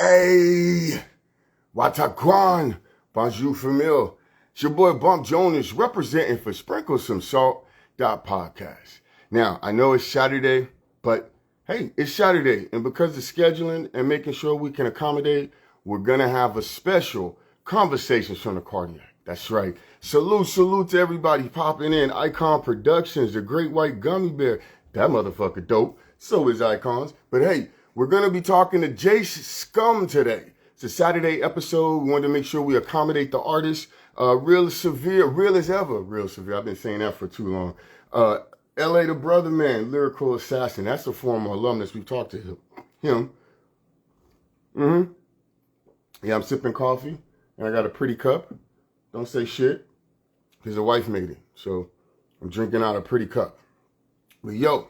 Hey, Wataquan, bonjour famille. It's your boy Bump Jonas representing for Sprinkle Some Salt podcast. Now, I know it's Saturday, but hey, it's Saturday. And because of scheduling and making sure we can accommodate, we're going to have a special Conversations from the Cardiac. That's right. Salute to everybody popping in. Icon Productions, the Great White Gummy Bear. That motherfucker dope. So is Icons. But hey, we're going to be talking to Jace Scum today. It's a Saturday episode. We wanted to make sure we accommodate the artist. Real as ever. Real severe. I've been saying that for too long. LA the Brother Man, Lyrical Assassin. That's a former alumnus. We've talked to him. Yeah, I'm sipping coffee. And I got a pretty cup. Don't say shit. Because the wife made it. So I'm drinking out a pretty cup. But yo,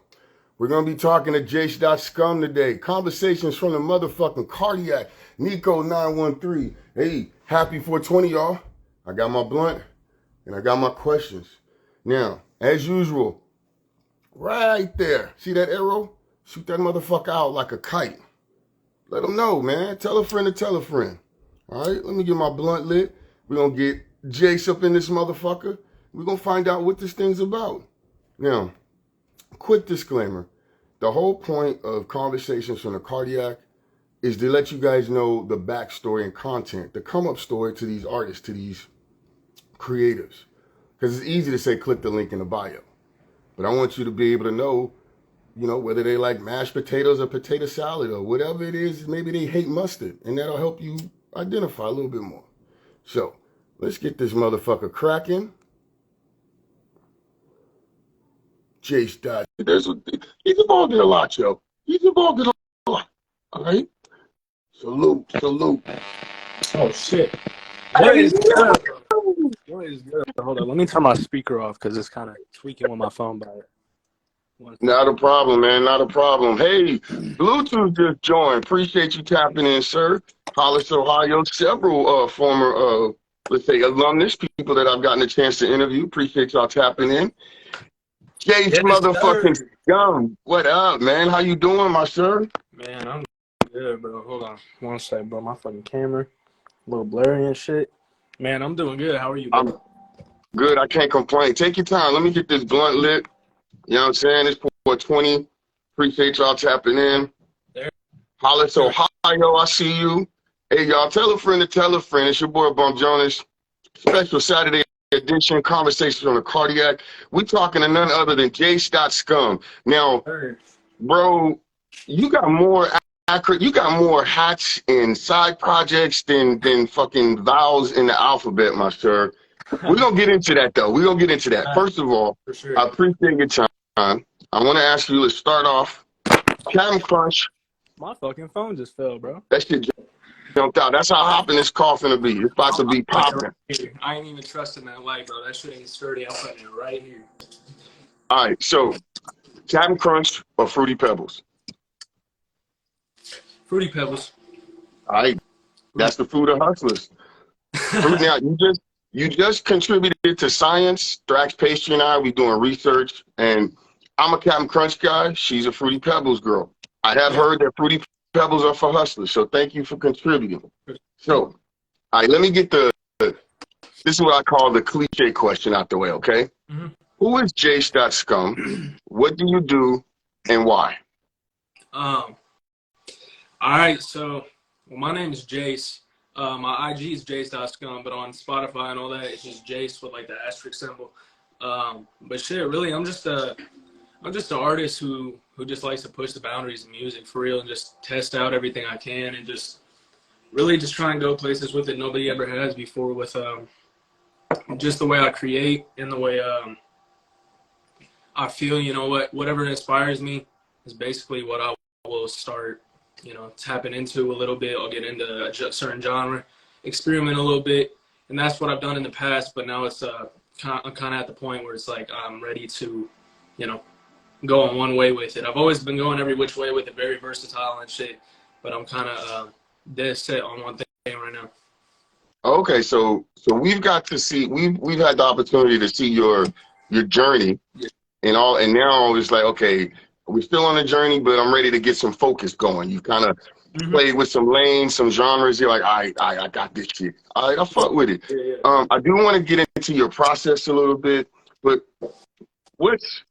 we're going to be talking to Jace Scum today. Conversations from the motherfucking Cardiac. Nico 913. Hey, happy 420, y'all. I got my blunt and I got my questions. Now, as usual, right there. See that arrow? Shoot that motherfucker out like a kite. Let them know, man. Tell a friend to tell a friend. All right, let me get my blunt lit. We're going to get Jace up in this motherfucker. We're going to find out what this thing's about. Now, quick disclaimer. The whole point of Conversations from the Cardiac is to let you guys know the backstory and content, the come-up story to these artists, to these creatives. Because it's easy to say click the link in the bio. But I want you to be able to know, whether they like mashed potatoes or potato salad or whatever it is, maybe they hate mustard. And that'll help you identify a little bit more. So, let's get this motherfucker cracking. Jace Dot. He's involved in a lot, yo. He's involved in a lot. All right? Salute. Oh, shit. What is good? What is good? Hold on. Let me turn my speaker off because it's kind of tweaking with my phone by it. Not a problem, man. Not a problem. Hey, Bluetooth just joined. Appreciate you tapping in, sir. Hollis, Ohio. Several former, let's say, alumnus, people that I've gotten a chance to interview. Appreciate y'all tapping in. Jace motherfucking Scum. What up, man? How you doing, my sir? Man, I'm good, bro. Hold on. One sec, bro. My fucking camera. A little blurry and shit. Man, I'm doing good. How are you, bro? I'm good. I can't complain. Take your time. Let me get this blunt lit. You know what I'm saying? It's 420. Appreciate y'all tapping in. Hollis, Ohio, I see you. Hey, y'all, tell a friend to tell a friend. It's your boy, Bump Jonas. Special Saturday edition, Conversations on the Cardiac. We're talking to none other than Jace Scum. Now, bro, you got more hats and side projects than fucking vowels in the alphabet, my sir. We're going to get into that, though. We're going to get into that. First of all, I appreciate your time. I want to ask you, let's start off. Captain Crunch. My fucking phone just fell, bro. That shit jumped out. That's how hopping this car finna be. It's about to be popping. I ain't even trusting that light, bro. That shit ain't sturdy. I'm putting it right here. All right, so Captain Crunch or Fruity Pebbles? Fruity Pebbles. All right, that's the food of hustlers. Now, you just contributed to Science. Thrax Pastry and I, we doing research, and I'm a Captain Crunch guy. She's a Fruity Pebbles girl. I have heard that Fruity Pebbles are for hustlers, so thank you for contributing. So, all right, let me get this is what I call the cliche question out the way, okay? Mm-hmm. Who is Jace Scum? What do you do, and why? All right, so my name is Jace. My IG is Jace.scum, but on Spotify and all that, it's just Jace with like the asterisk symbol. But shit, really, I'm just an artist who just likes to push the boundaries of music for real and just test out everything I can and just really just try and go places with it nobody ever has before with just the way I create and the way I feel, whatever inspires me is basically what I will start, tapping into a little bit. I'll get into a certain genre, experiment a little bit, and that's what I've done in the past, but now it's I'm kind of at the point where it's like I'm ready to, go on one way with it. I've always been going every which way with it, very versatile and shit, but I'm kind of dead set on one thing right now. Okay, so we've got to see we've had the opportunity to see your journey, and now it's like, okay, we're still on the journey, but I'm ready to get some focus going. You kind of Mm-hmm. played with some lanes, some genres. You're like, I got this shit. All right, I fuck with it. Yeah, yeah. I do want to get into your process a little bit, but what's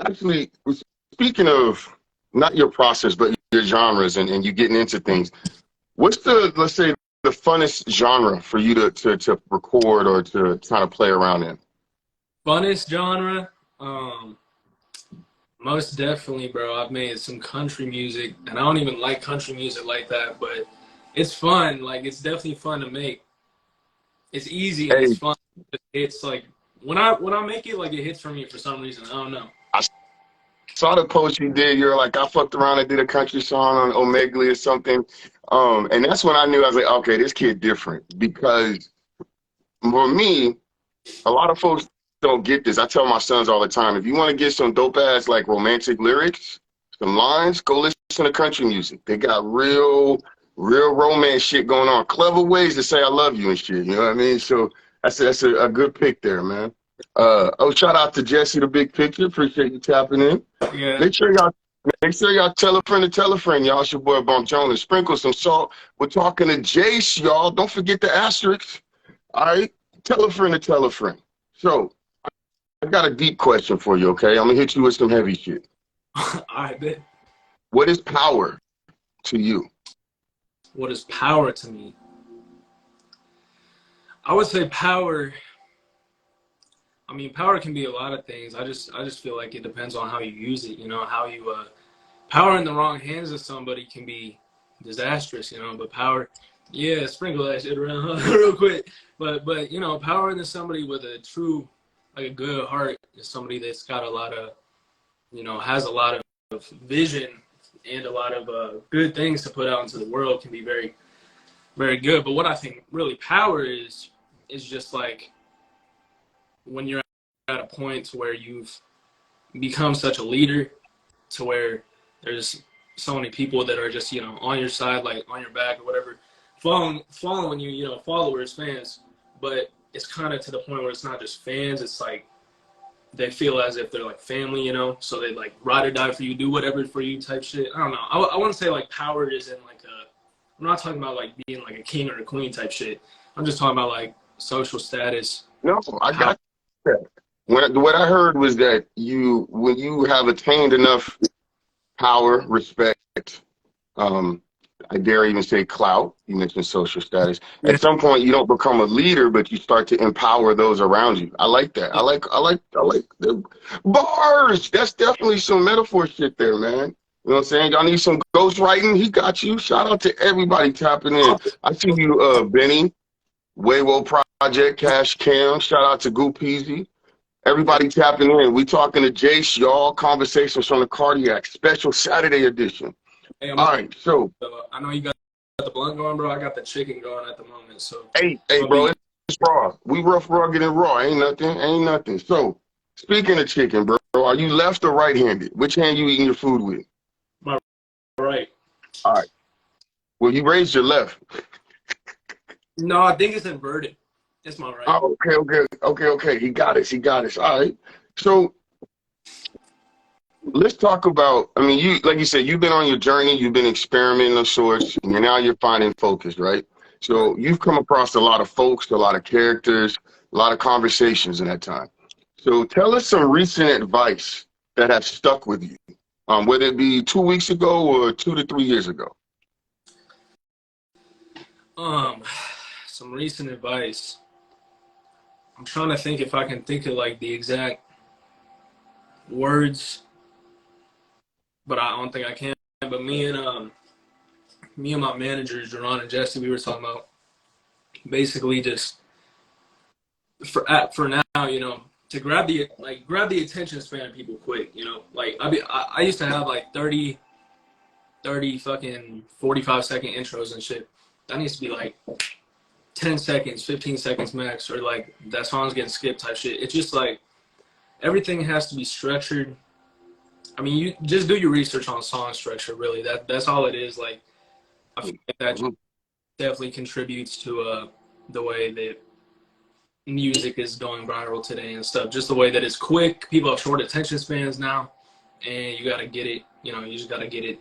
actually, speaking of not your process, but your genres and you getting into things, what's the, let's say, the funnest genre for you to record or to kind of play around in? Funnest genre? Most definitely, bro. I've made some country music, and I don't even like country music like that, but it's fun. Like, it's definitely fun to make. It's easy and it's Hey, fun. It's like when I make it, like it hits for me for some reason. I don't know. I saw the post you did. You're like, I fucked around and did a country song on Omegle or something. And that's when I knew. I was like, okay, this kid different. Because for me, a lot of folks don't get this. I tell my sons all the time, if you want to get some dope ass like romantic lyrics, some lines, go listen to country music. They got real romance shit going on. Clever ways to say I love you and shit. You know what I mean? So that's a good pick there, man. Shout out to Jesse the Big Picture. Appreciate you tapping in. Yeah. Make sure y'all tell a friend to tell a friend. Y'all, it's your boy Bump Jones. Sprinkle some salt. We're talking to Jace, y'all. Don't forget the asterisks. All right? Tell a friend to tell a friend. So I got a deep question for you, okay? I'm gonna hit you with some heavy shit. All right, bet. What is power to you? What is power to me? I would say power. I mean, power can be a lot of things. I just feel like it depends on how you use it. You know, how you power in the wrong hands of somebody can be disastrous. You know, but power, yeah, sprinkle that shit around real quick. But you know, power into somebody with a true, like a good heart is somebody that's got a lot of, you know, has a lot of vision and a lot of good things to put out into the world can be very, very good. But what I think really power is just like when you're at a point to where you've become such a leader to where there's so many people that are just, you know, on your side, like on your back or whatever, following you, you know, followers, fans. But it's kind of to the point where it's not just fans. It's like they feel as if they're like family, you know, so they like ride or die for you, do whatever for you type shit. I don't know. I want to say like power isn't like I'm not talking about like being like a king or a queen type shit. I'm just talking about like social status. No, I got that. What I heard was that when you have attained enough power, respect, I dare even say clout, you mentioned social status. Yeah. At some point you don't become a leader, but you start to empower those around you. I like that. I like the bars. That's definitely some metaphor shit there, man. You know what I'm saying? Y'all need some ghost writing. He got you. Shout out to everybody tapping in. I see you, Benny, Waywo Project, Cash Cam. Shout out to Goo Peasy. Everybody tapping in. We talking to Jace, y'all. Conversations from the Cardiac Special Saturday edition. Hey, All right, so I know you got the blunt going, bro. I got the chicken going at the moment. So hey, bro, it's raw. We rough, rugged, and raw. Ain't nothing. So speaking of chicken, bro, are you left or right-handed? Which hand you eating your food with? my right. All right. Well, you raised your left. No, I think it's inverted. It's my right. Oh, okay. He got us. All right. So let's talk about, I mean, you, like you said, you've been on your journey, you've been experimenting of sorts, and now you're finding focus, right? So you've come across a lot of folks, a lot of characters, a lot of conversations in that time. So tell us some recent advice that have stuck with you, whether it be 2 weeks ago or 2 to 3 years ago. Some recent advice. I'm trying to think if I can think of like the exact words, but I don't think I can. But me and my managers, Jerron and Jesse, we were talking about basically just for now, you know, to grab the attention span of people quick, you know. Like I used to have like 30 fucking 45-second intros and shit. That needs to be like 10 seconds, 15 seconds max, or like that song's getting skipped type shit. It's just like everything has to be structured. I mean, you just do your research on song structure, really. That's all it is. Like, I feel like that definitely contributes to the way that music is going viral today and stuff. Just the way that it's quick. People have short attention spans now, and you gotta get it. You know, you just gotta get it.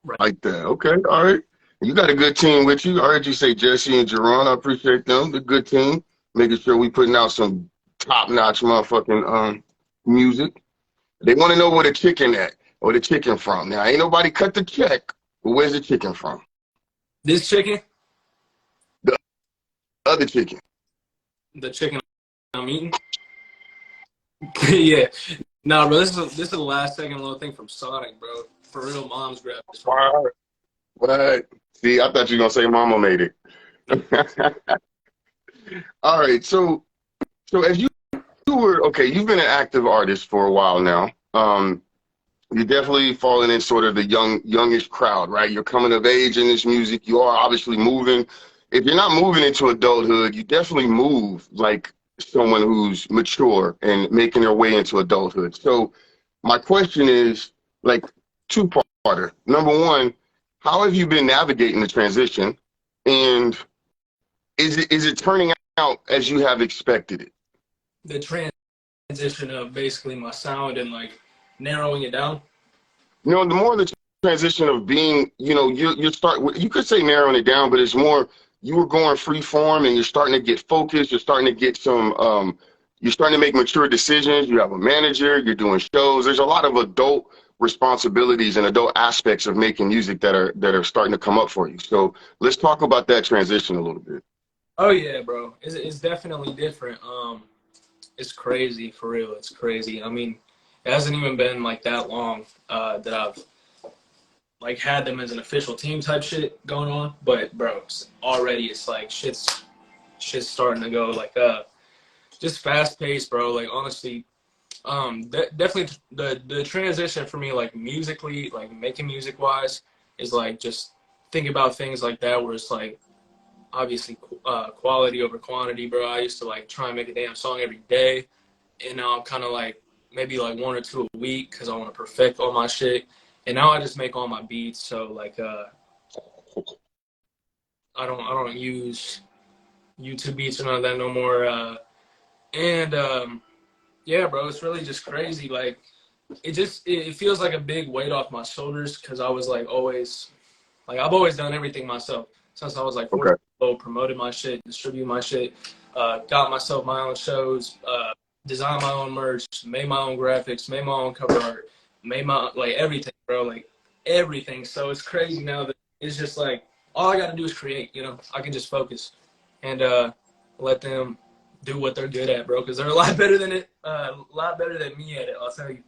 Right. Like that. Okay, all right. You got a good team with you. I heard you say Jesse and Jerron. I appreciate them. They're a good team. Making sure we putting out some top-notch motherfucking music. They want to know where the chicken at or the chicken from. Now, ain't nobody cut the check, but where's the chicken from? This chicken, The other chicken. the chicken I'm eating. Yeah. Nah, bro, this is the last second little thing from Sonic, bro. For real, mom's grabbed this from me. What? See, I thought you were going to say mama made it. All right, so as you were okay, you've been an active artist for a while now. You're definitely falling in sort of the youngish crowd, right? You're coming of age in this music. You are obviously moving. If you're not moving into adulthood, you definitely move like someone who's mature and making their way into adulthood. So my question is like two-parter. Number one, how have you been navigating the transition? And is it turning out as you have expected it? The transition of basically my sound and like narrowing it down. You know, the more the transition of being, you know, you could say narrowing it down, but it's more you were going free form and you're starting to get focused. You're starting to get you're starting to make mature decisions. You have a manager, you're doing shows. There's a lot of adult responsibilities and adult aspects of making music that are starting to come up for you. So let's talk about that transition a little bit. Oh yeah, bro. It's definitely different. It's crazy for real. It's crazy. I mean, it hasn't even been like that long that I've like had them as an official team type shit going on. But bro, it's like shit's starting to go like just fast paced, bro. Like honestly, definitely the transition for me, like musically, like making music wise, is like just think about things like that where it's like obviously quality over quantity, bro. I used to like try and make a damn song every day, and now I'm kind of like maybe like one or two a week because I want to perfect all my shit. And now I just make all my beats, so like I don't use YouTube beats or none of that no more. And yeah, bro, it's really just crazy. Like it feels like a big weight off my shoulders because I was like always like I've always done everything myself since I was like 14 Okay. years old, promoted my shit, distributed my shit, got myself my own shows, designed my own merch, made my own graphics, made my own cover art, made my like everything, bro, like everything. So it's crazy now that it's just like all I gotta do is create, you know. I can just focus and let them do what they're good at, bro, because they're a lot better than me at it, I'll tell you.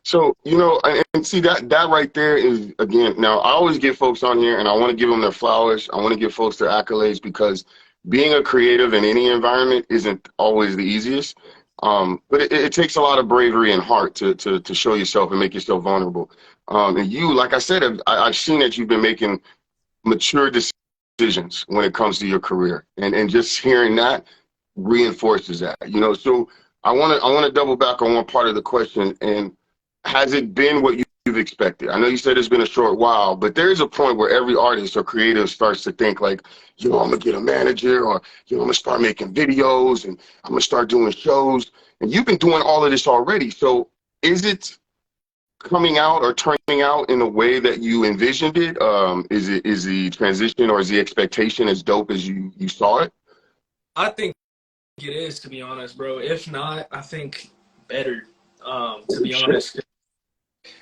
So, you know, and see that right there is, again, now I always get folks on here and I want to give them their flowers. I want to give folks their accolades because being a creative in any environment isn't always the easiest. But it takes a lot of bravery and heart to show yourself and make yourself vulnerable. And you, like I said, I've seen that you've been making mature decisions when it comes to your career. And just hearing that reinforces that, you know. So I want to double back on one part of the question. And has it been what you've expected? I know you said it's been a short while, but there is a point where every artist or creative starts to think like, you know, I'm gonna get a manager, or you know, I'm gonna start making videos and I'm gonna start doing shows. And you've been doing all of this already. So is it coming out or turning out in a way that you envisioned it? Is the transition or is the expectation as dope as you saw it? I think it is, to be honest, bro. If not, I think better, to Oh, be shit. honest.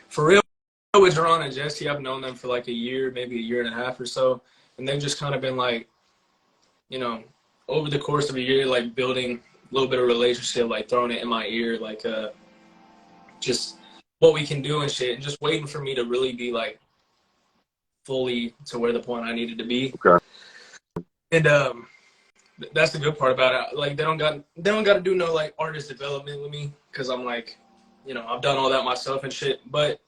For real, with Jerron and Jesse, I've known them for like a year, maybe a year and a half or so. And they've just kind of been like, you know, over the course of a year, like building a little bit of relationship, like throwing it in my ear, like just what we can do and shit, and just waiting for me to really be like fully to where the point I needed to be. Okay. And that's the good part about it. Like they don't got to do no like artist development with me because I'm like, you know, I've done all that myself and shit. But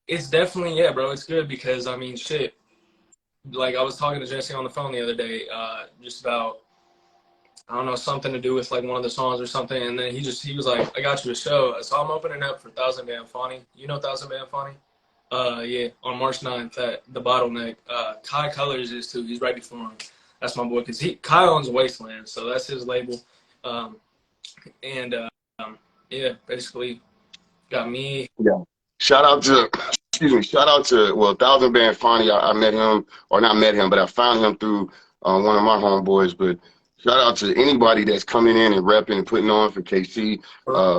it's definitely, yeah, bro, it's good because I mean, shit. Like I was talking to Jesse on the phone the other day, just about I don't know, something to do with like one of the songs or something, and then he was like, I got you a show. So I'm opening up for Thousand Band Fonny. You know Thousand Band Fonny? Yeah, on March 9th at the Bottleneck. Kai Colors is too. He's right before him. That's my boy, because Kai owns Wasteland, so that's his label. And yeah, basically got me. Yeah. Shout out to excuse me, shout out to, well, Thousand Band Fonnie. I met him, or not met him, but I found him through one of my homeboys. But shout out to anybody that's coming in and repping and putting on for KC.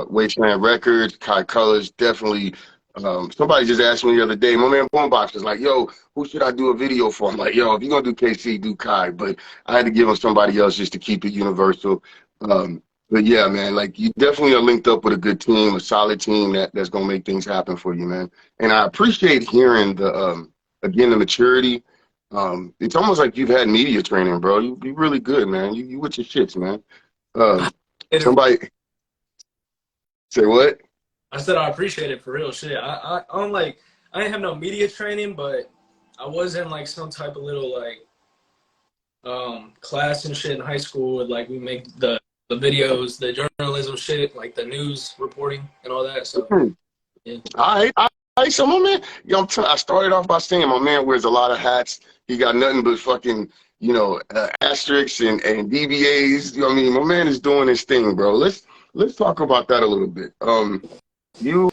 Wasteland Records, Kai Colors, definitely. Somebody just asked me the other day, my man Boombox was like, yo, who should I do a video for? I'm like, yo, if you're going to do KC, do Kai. But I had to give him somebody else just to keep it universal. But yeah, man, like you definitely are linked up with a good team, a solid team that's gonna make things happen for you, man. And I appreciate hearing the again the maturity. It's almost like you've had media training, bro. You really good, man. You with your shits, man. Somebody say what? I said I appreciate it for real shit. I'm like, I didn't have no media training, but I was in like some type of little like class and shit in high school. With, like we make the videos, the journalism shit, like the news reporting and all that. So yeah. All right. So my man, I started off by saying my man wears a lot of hats. He got nothing but fucking, asterisks and DBAs. You know what I mean? My man is doing his thing, bro. Let's talk about that a little bit. You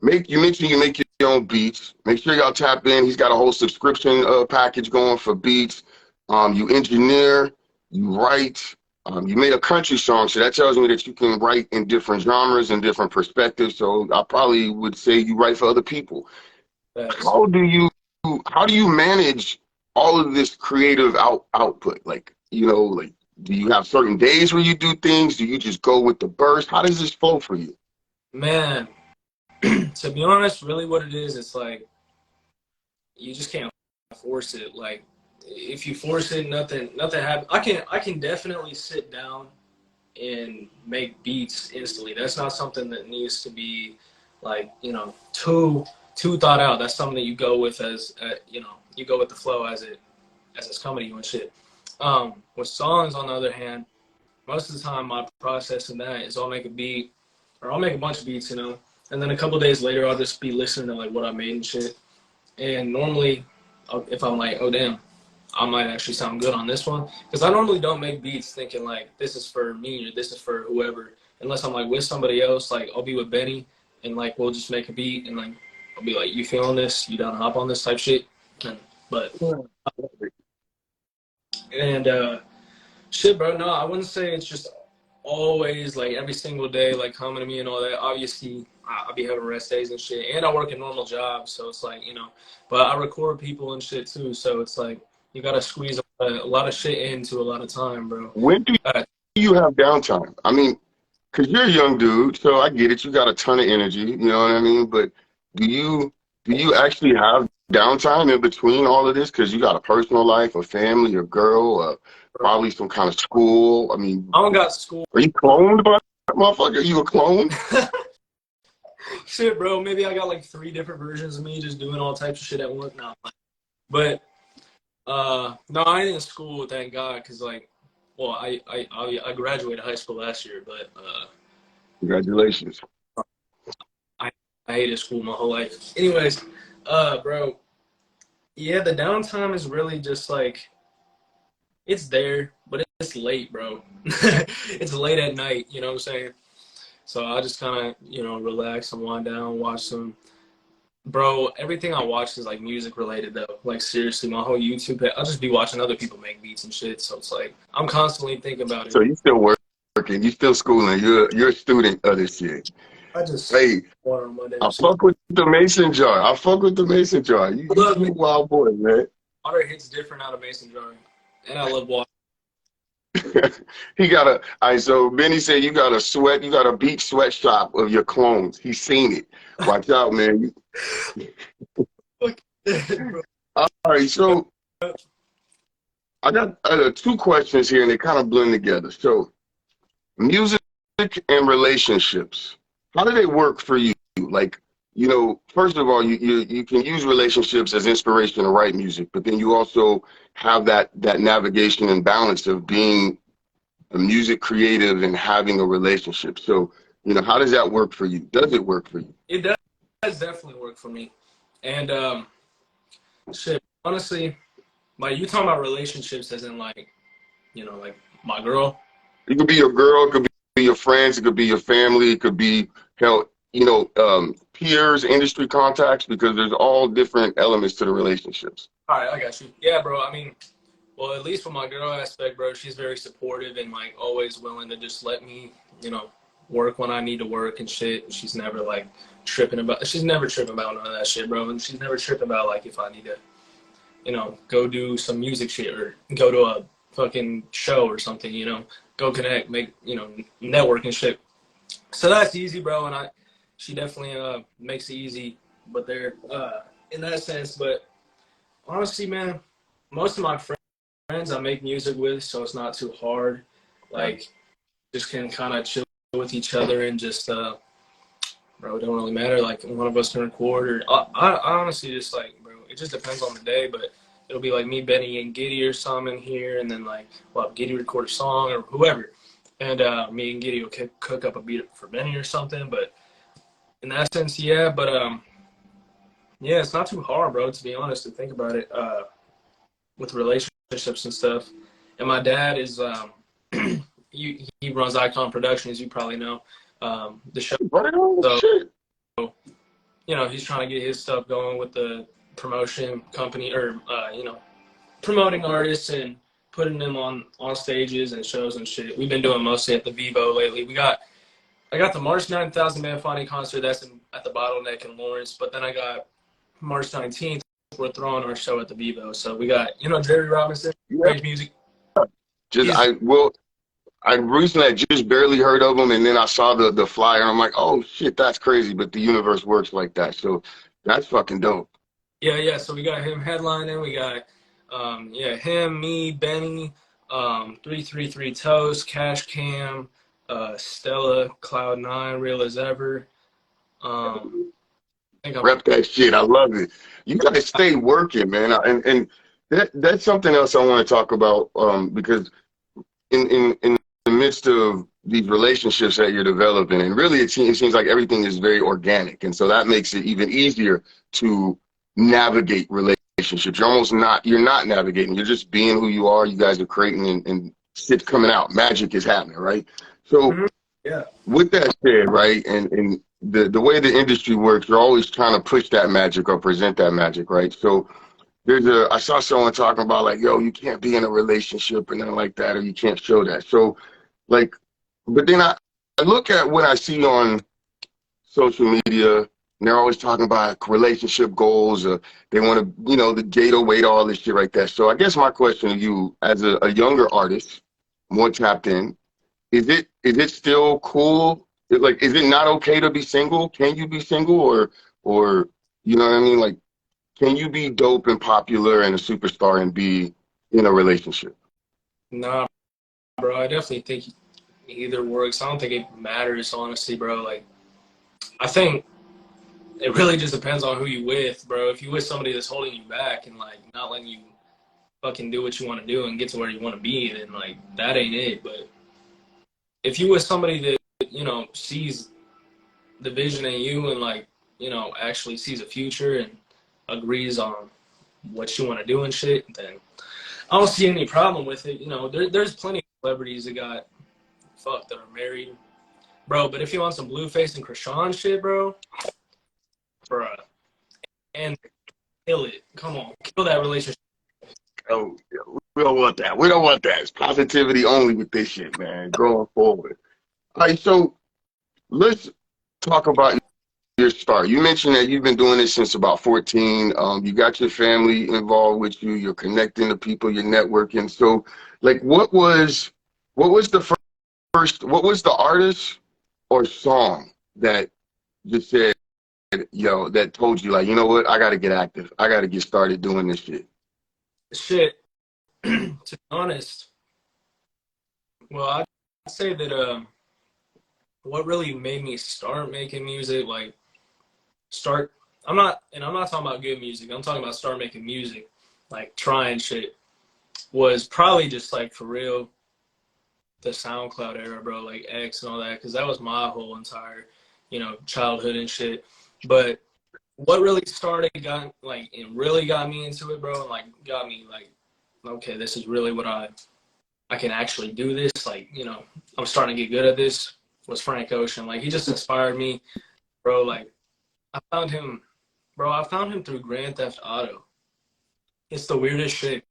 mentioned you make your own beats. Make sure y'all tap in. He's got a whole subscription package going for beats. You engineer, you write. You made a country song, so that tells me that you can write in different genres and different perspectives. So I probably would say you write for other people. How do you manage all of this creative output? Like, do you have certain days where you do things? Do you just go with the burst? How does this flow for you? Man, to be honest, really what it is, it's like you just can't force it. Like if you force it, nothing happens. I can definitely sit down and make beats instantly. That's not something that needs to be like, too thought out. That's something that you go with as you go with the flow as it's coming to you and shit. With songs, on the other hand, most of the time my process in that is I'll make a beat or I'll make a bunch of beats, and then a couple days later I'll just be listening to like what I made and shit. And normally, if I'm like, oh damn, I might actually sound good on this one, because I normally don't make beats thinking like this is for me or this is for whoever, unless I'm like with somebody else. Like I'll be with Benny and like we'll just make a beat and like I'll be like, you feeling this? You down to hop on this type shit? Shit, bro. No, I wouldn't say it's just always like every single day like coming to me and all that. Obviously, I'll be having rest days and shit, and I work a normal job, so it's like but I record people and shit too, so it's like you gotta squeeze a lot of shit into a lot of time, bro. When do you have downtime? I mean, because you're a young dude, so I get it. You got a ton of energy, you know what I mean? But do you actually have downtime in between all of this? Because you got a personal life, a family, a girl, probably some kind of school. I mean, I don't got school. Are you cloned, by motherfucker? Are you a clone? Shit, bro. Maybe I got like 3 different versions of me just doing all types of shit at once now. But no, I ain't in school, thank God, because like, well, I graduated high school last year, but congratulations. I hated school my whole life. Anyways, bro, yeah, the downtime is really just like it's there, but it's late, bro. It's late at night, you know what I'm saying? So I just kind of, relax and wind down, watch some. Bro, everything I watch is like music related though. Like seriously, my whole YouTube, I'll just be watching other people make beats and shit. So it's like I'm constantly thinking about it. So you still working? You still schooling? You're a student of this shit. I just I fuck with the mason jar. You wild boy, man. Water hits different out of mason jar, and I love water. So Benny said you got a beach sweatshop of your clones. He's seen it. Watch out, man. All right, so I got 2 questions here, and they kind of blend together. So, music and relationships, how do they work for you? Like, first of all, you can use relationships as inspiration to write music, but then you also have that navigation and balance of being a music creative and having a relationship. So, how does that work for you? Does it work for you? It does definitely work for me. And shit, honestly, like you talking about relationships as in like, like my girl. It could be your girl, it could be your friends, it could be your family, it could be peers, industry contacts, because there's all different elements to the relationships. All right, I got you. Yeah, bro. I mean, well, at least with my girl aspect, bro, she's very supportive and like always willing to just let me, work when I need to work and shit. She's never like she's never tripping about none of that shit, bro. And she's never tripping about like if I need to, go do some music shit or go to a fucking show or something, go connect, make, network and shit. So that's easy, bro. And she definitely makes it easy, but they're in that sense. But honestly, man, most of my friends I make music with, so it's not too hard. Like, just can kind of chill with each other and just, bro, it don't really matter. Like, one of us can record, or I honestly just like, bro, it just depends on the day. But it'll be like me, Benny, and Giddy or something here, and then like, well, Giddy record a song or whoever, and me and Giddy will cook up a beat for Benny or something. But in that sense, yeah. But yeah, it's not too hard, bro. To be honest, to think about it, with relationships and stuff. And my dad is he runs Icon Productions, you probably know, the show. So, he's trying to get his stuff going with the promotion company, or promoting artists and putting them on stages and shows and shit. We've been doing mostly at the Vivo lately. I got the March 9,000 Man Finding concert that's at the Bottleneck in Lawrence, but then I got March 19th. We're throwing our show at the Vivo. So we got, Jerry Robinson, great music. I recently just barely heard of him, and then I saw the flyer, and I'm like, oh shit, that's crazy. But the universe works like that, so that's fucking dope. Yeah. So we got him headlining. We got him, me, Benny, 333 Toast, Cash Cam, Stella, Cloud9, Real as Ever. Rep that shit. I love it. You gotta stay working, man. And that's something else I want to talk about, because in the midst of these relationships that you're developing, and really it seems like everything is very organic, and so that makes it even easier to navigate relationships. You're not navigating. You're just being who you are. You guys are creating, and shit's coming out. Magic is happening, right? So yeah. With that said, right, and the way the industry works, you're always trying to push that magic or present that magic, right? So I saw someone talking about like, yo, you can't be in a relationship or nothing like that, or you can't show that. So like, but then I look at what I see on social media, and they're always talking about relationship goals, or they want to, the data weight, all this shit like that. So I guess my question to you, as a younger artist, more tapped in, is it still cool? Is it not okay to be single? Can you be single, or you know what I mean? Like, can you be dope and popular and a superstar and be in a relationship? Nah, bro. I definitely think either works. I don't think it matters, honestly, bro. Like, I think it really just depends on who you with, bro. If you with somebody that's holding you back and like not letting you fucking do what you want to do and get to where you want to be, then like that ain't it. But if you with somebody that sees the vision in you and like actually sees a future and agrees on what you want to do and shit, then I don't see any problem with it. There's plenty of celebrities that got fucked that are married, bro. But if you want some Blueface and Krishan shit, bro, and kill it. Come on, kill that relationship. Oh, we don't want that. We don't want that. It's positivity only with this shit, man. Going forward. All right, so let's talk about your start. You mentioned that you've been doing this since about 14. You got your family involved with you. You're connecting to people. You're networking. So, like, what was the first? What was the artist or song that just said, yo, that told you, like, you know what? I got to get active. I got to get started doing this shit. To be honest, well, I'd say that what really made me start making music, I'm not talking about good music. I'm talking about start making music, like trying shit, was probably just like for real the SoundCloud era, bro, like X and all that, because that was my whole entire, childhood and shit. But what really really got me into it, bro, and like got me like, okay, this is really what I can actually do this. Like, I'm starting to get good at this, was Frank Ocean. Like, he just inspired me, bro. Like, I found him, bro. I found him through Grand Theft Auto. It's the weirdest shit.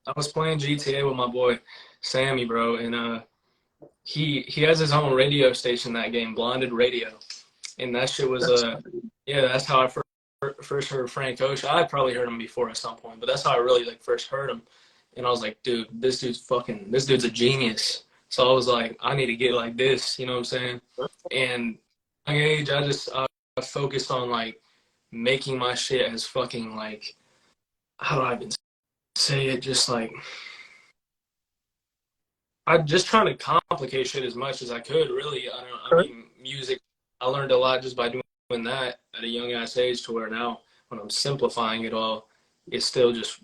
I was playing GTA with my boy Sammy, bro, and he has his own radio station, that game, Blinded Radio, and that shit was That's yeah, that's how I first heard Frank Ocean. I probably heard him before at some point, but that's how I really like first heard him. And I was like, dude, this dude's a genius. So I was like, I need to get like this, you know what I'm saying? And at my age, I focused on like making my shit as fucking like, how do I even say it? Just like, I'm just trying to complicate shit as much as I could, really. I mean, music, I learned a lot just by doing that at a young ass age, to where now when I'm simplifying it all, it's still just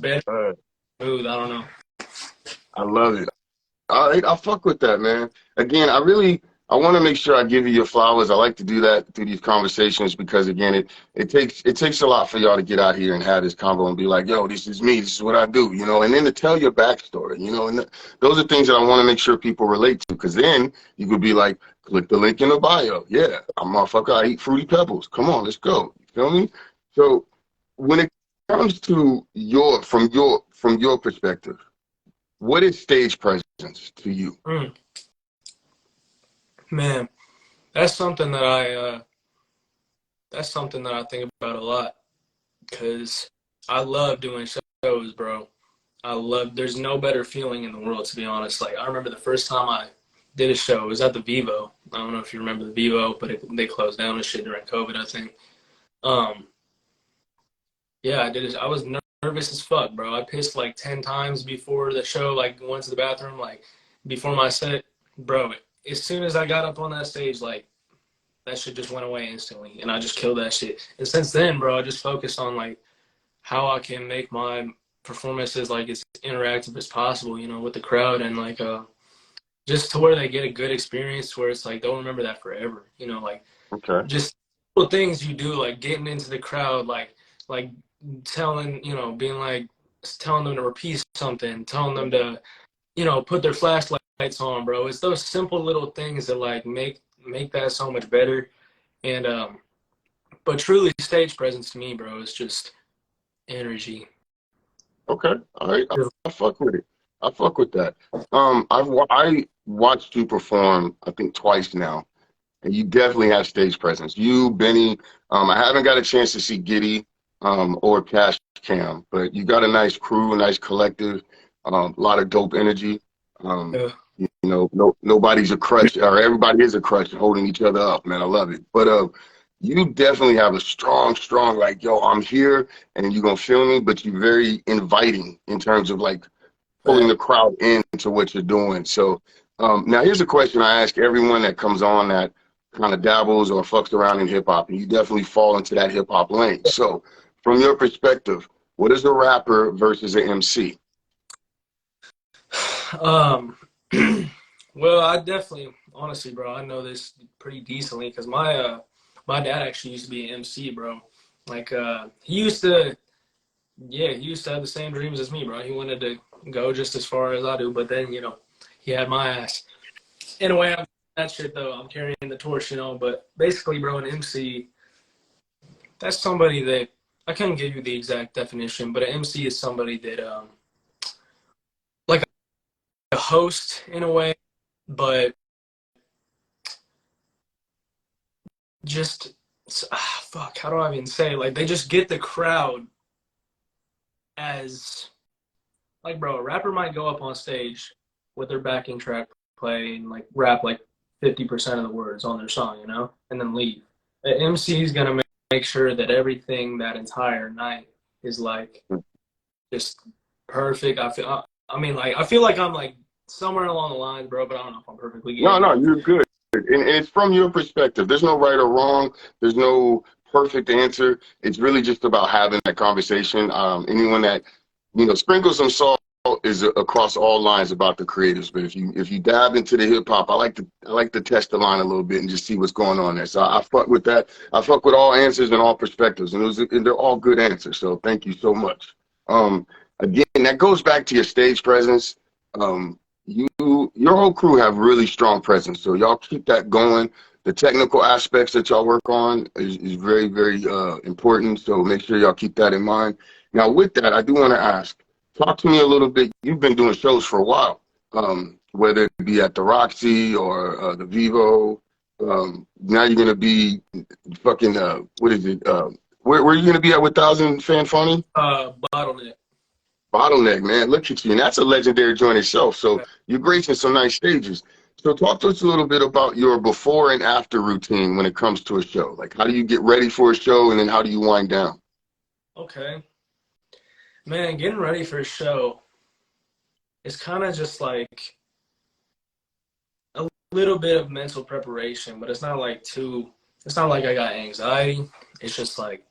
better, right. smooth. I don't know. I love it. I fuck with that, man. Again, I want to make sure I give you your flowers. I like to do that through these conversations because again, it takes a lot for y'all to get out here and have this convo and be like, yo, this is me, this is what I do, you know, and then to tell your backstory, you know, and those are things that I want to make sure people relate to, because then you could be like, click the link in the bio. Yeah, I'm a motherfucker. I eat Fruity Pebbles. Come on, let's go. You feel me? So when it comes to from your perspective, what is stage presence to you? Mm, man, that's something that I think about a lot because I love doing shows, bro. There's no better feeling in the world, to be honest. Like, I remember the first time I did a show, it was at the Vivo. I don't know if you remember the Vivo, but they closed down and shit during COVID, I think. Um, yeah, I did it. I was nervous as fuck, bro. I pissed like 10 times before the show, like went to the bathroom, like before my set. Bro, as soon as I got up on that stage, like that shit just went away instantly, and I just killed that shit. And since then, bro, I just focused on like how I can make my performances like as interactive as possible, you know, with the crowd, and like just to where they get a good experience, where it's like they'll remember that forever, you know, like Okay. just little things you do, like getting into the crowd, like telling, you know, being like telling them to repeat something, telling them to, you know, put their flashlights on, bro. It's those simple little things that like make that so much better. And but truly, stage presence to me, bro, is just energy. Okay. All right. I fuck with it. I fuck with that. I watched you perform, I think twice now, and you definitely have stage presence. You, Benny. I haven't got a chance to see Giddy, or Cash Cam, but you got a nice crew, a nice collective, a lot of dope energy. Um, Yeah. you know, nobody's a crutch, or everybody is a crutch holding each other up, man. I love it. But you definitely have a strong, like, yo, I'm here and you're gonna feel me, but you're very inviting in terms of like pulling the crowd into what you're doing. So now here's a question I ask everyone that comes on that kind of dabbles or fucks around in hip hop, and you definitely fall into that hip hop lane. So from your perspective, what is a rapper versus an MC? Um, well, I definitely, honestly, bro, I know this pretty decently because my dad actually used to be an MC, bro. Like he used to, yeah, he used to have the same dreams as me, bro. He wanted to go just as far as I do, but then you know, he had my ass. In a way, I'm that shit though. I'm carrying the torch, you know. But basically, bro, an MC, that's somebody that I couldn't give you the exact definition, but an MC is somebody that like a host in a way, but just fuck, how do I even say it? Like they just get the crowd as like, bro, a rapper might go up on stage with their backing track play and like rap like 50% of the words on their song, you know, and then leave. The MC is gonna make sure that everything that entire night is like just perfect. I mean, like I feel like I'm like somewhere along the lines, bro, but I don't know if I'm perfectly No, getting no, it. you're good. And it's from your perspective. There's no right or wrong. There's no perfect answer. It's really just about having that conversation. Anyone that, you know, sprinkles some salt is across all lines about the creatives. But if you dive into the hip hop, I like to test the line a little bit and just see what's going on there. So I fuck with that. I fuck with all answers and all perspectives, and they're all good answers. So thank you so much. Again, that goes back to your stage presence. Your whole crew have really strong presence, so y'all keep that going. the technical aspects that y'all work on is very, very important. So make sure y'all keep that in mind. Now, with that, I do want to ask, talk to me a little bit. You've been doing shows for a while, whether it be at the Roxy or the Vivo. Now you're going to be fucking, what is it? Where are you going to be at with 1,000 Fan Funny? Bottleneck. Bottleneck, man. Look at you. And that's a legendary joint itself. So you're gracing some nice stages. So talk to us a little bit about your before and after routine when it comes to a show. Like, how do you get ready for a show, and then how do you wind down? Okay. Man, getting ready for a show is kind of just like a little bit of mental preparation, but it's not like I got anxiety. It's just like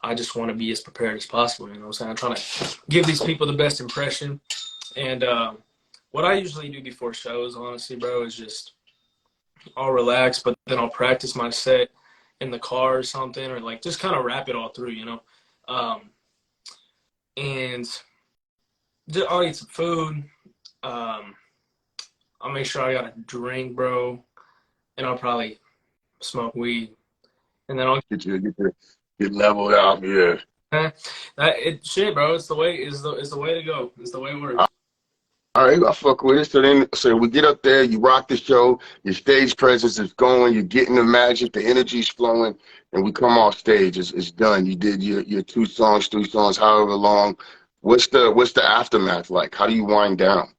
I just want to be as prepared as possible. You know what I'm saying? I'm trying to give these people the best impression. And what I usually do before shows, honestly, bro, is just I'll relax, but then I'll practice my set in the car or something, or like just kind of wrap it all through, you know? And I'll eat some food. I'll make sure I got a drink, bro, and I'll probably smoke weed. And then I'll get leveled out, yeah. Shit, bro. It's the way to go. It's the way it works. All right, I fuck with it. So we get up there, you rock the show, your stage presence is going, you're getting the magic, the energy's flowing, and we come off stage. It's done. You did your 2 songs, 3 songs, however long. What's the aftermath like? How do you wind down?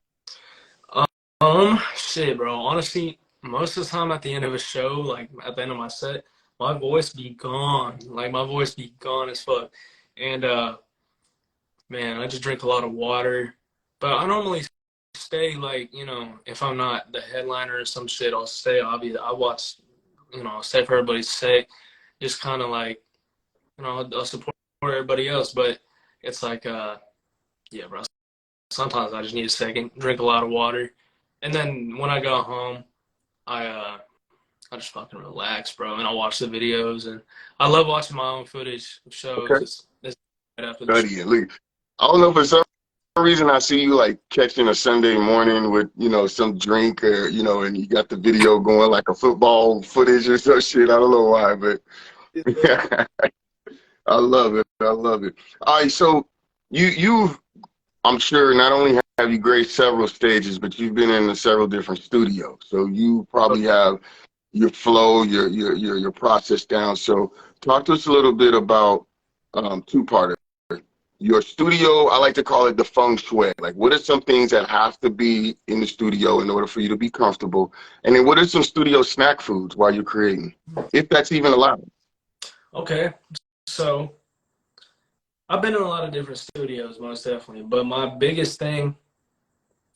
Shit, bro. Honestly, most of the time at the end of a show, like at the end of my set, my voice be gone. Like my voice be gone as fuck. And man, I just drink a lot of water. But I normally stay, like, you know, if I'm not the headliner or some shit, I'll stay. I watch, you know, I'll stay for everybody's sake. Just kind of like, you know, I'll support everybody else. But it's like, yeah, bro. Sometimes I just need a second, drink a lot of water. And then when I go home, I just fucking relax, bro, and I'll watch the videos. And I love watching my own footage of shows. Okay. It's right after the show. Look, I don't know, for some reason I see you like catching a Sunday morning with, you know, some drink, or, you know, and you got the video going like a football footage or some shit. I don't know why, but I love it. I love it. All right, so you've, I'm sure, not only have you graced several stages, but you've been in several different studios. So you probably have your flow, your process down. So talk to us a little bit about two-parter. Your studio, I like to call it the feng shui. Like, what are some things that have to be in the studio in order for you to be comfortable? And then what are some studio snack foods while you're creating, if that's even allowed? Okay, so I've been in a lot of different studios, most definitely. But my biggest thing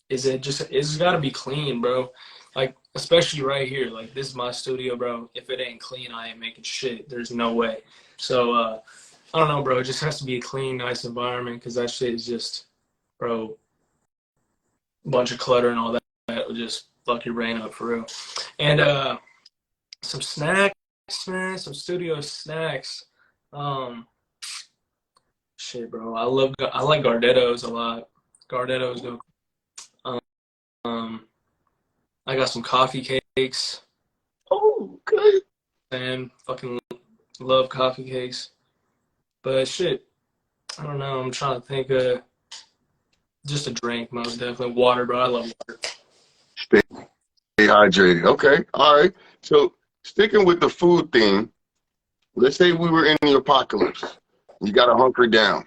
is it's got to be clean, bro. Like, especially right here. Like, this is my studio, bro. If it ain't clean, I ain't making shit. There's no way. So, I don't know, bro. It just has to be a clean, nice environment, because that shit is just, bro, a bunch of clutter and all that. That will just fuck your brain up for real. And some snacks, man. Some studio snacks. Shit, bro. I like Gardettos a lot. Gardettos go. I got some coffee cakes. Oh, okay. And fucking love coffee cakes. But shit, I don't know. I'm trying to think of just a drink, most definitely. Water, bro. I love water. Stay hydrated. Okay. All right. So sticking with the food theme, let's say we were in the apocalypse. You got to hunker down.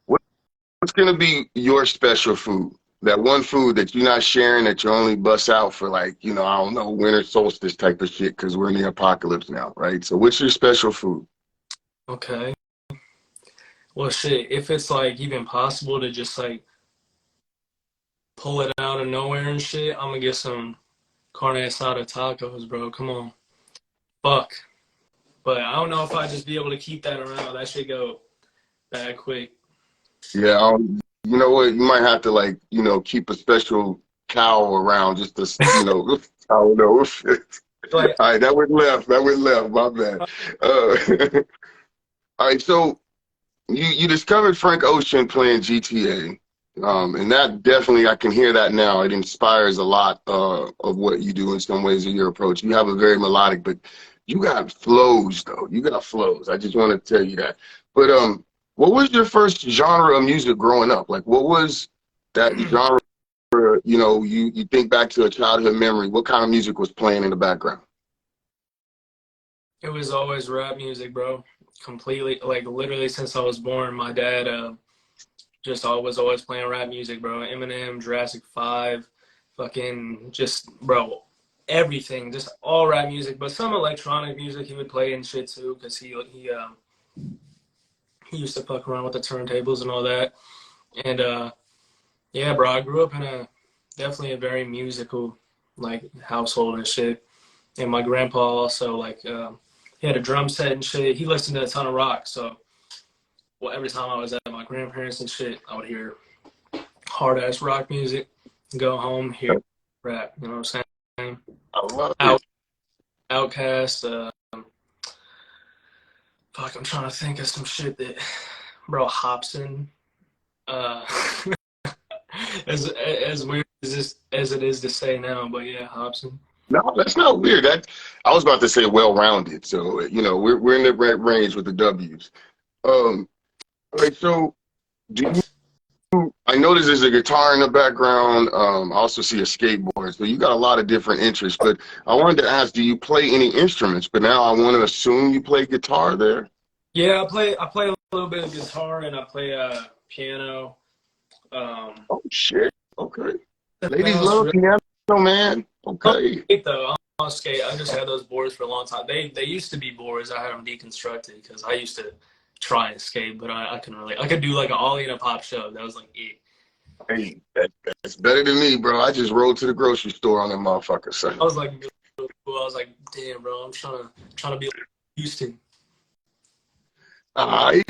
What's going to be your special food? That one food that you're not sharing, that you only bust out for, like, you know, I don't know, winter solstice type of shit, because we're in the apocalypse now, right? So what's your special food? Okay. Well, shit, if it's, like, even possible to just, like, pull it out of nowhere and shit, I'm gonna get some carne asada tacos, bro. Come on. Fuck. But I don't know if I'd just be able to keep that around. That shit go bad quick. Yeah, you know what? You might have to, like, you know, keep a special cow around just to, you know, I don't know. All right, that went left. My bad. All right, so you discovered Frank Ocean playing GTA, And that definitely, I can hear that now. It inspires a lot of what you do in some ways in your approach. You have a very melodic, but you got flows though. You got flows. I just want to tell you that. But what was your first genre of music growing up? Like, what was that genre? You know, you think back to a childhood memory. What kind of music was playing in the background? It was always rap music, bro. Completely, like literally since I was born, my dad just always playing rap music, bro. Eminem, Jurassic 5, fucking just, bro, everything, just all rap music. But some electronic music he would play and shit too, because he used to fuck around with the turntables and all that. And yeah, bro, I grew up in definitely a very musical like household and shit. And my grandpa also like he had a drum set and shit. He listened to a ton of rock, so well, every time I was at my grandparents and shit, I would hear hard ass rock music. Go home, hear rap. You know what I'm saying? I love Out, it. Outcast. Fuck, I'm trying to think of some shit that, bro, Hobson. Uh, as weird as it is to say now, but yeah, Hobson. No, that's not weird. That I was about to say well-rounded. So you know, we're in the right range with the W's. All right. So do you? I notice there's a guitar in the background. I also see a skateboard. So you got a lot of different interests. But I wanted to ask, do you play any instruments? But now I want to assume you play guitar there. Yeah, I play a little bit of guitar and I play piano. Oh shit. Okay. Nothing Ladies else love really. piano, man. I don't Okay. skate though. I don't skate. I just had those boards for a long time. They used to be boards. I had them deconstructed because I used to try and skate, but I couldn't really. I could do like an ollie and a pop shove. That was like it. Hey, that's better than me, bro. I just rode to the grocery store on that motherfucker. So. I was like, I was like, damn, bro, I'm trying to be like Houston. All right.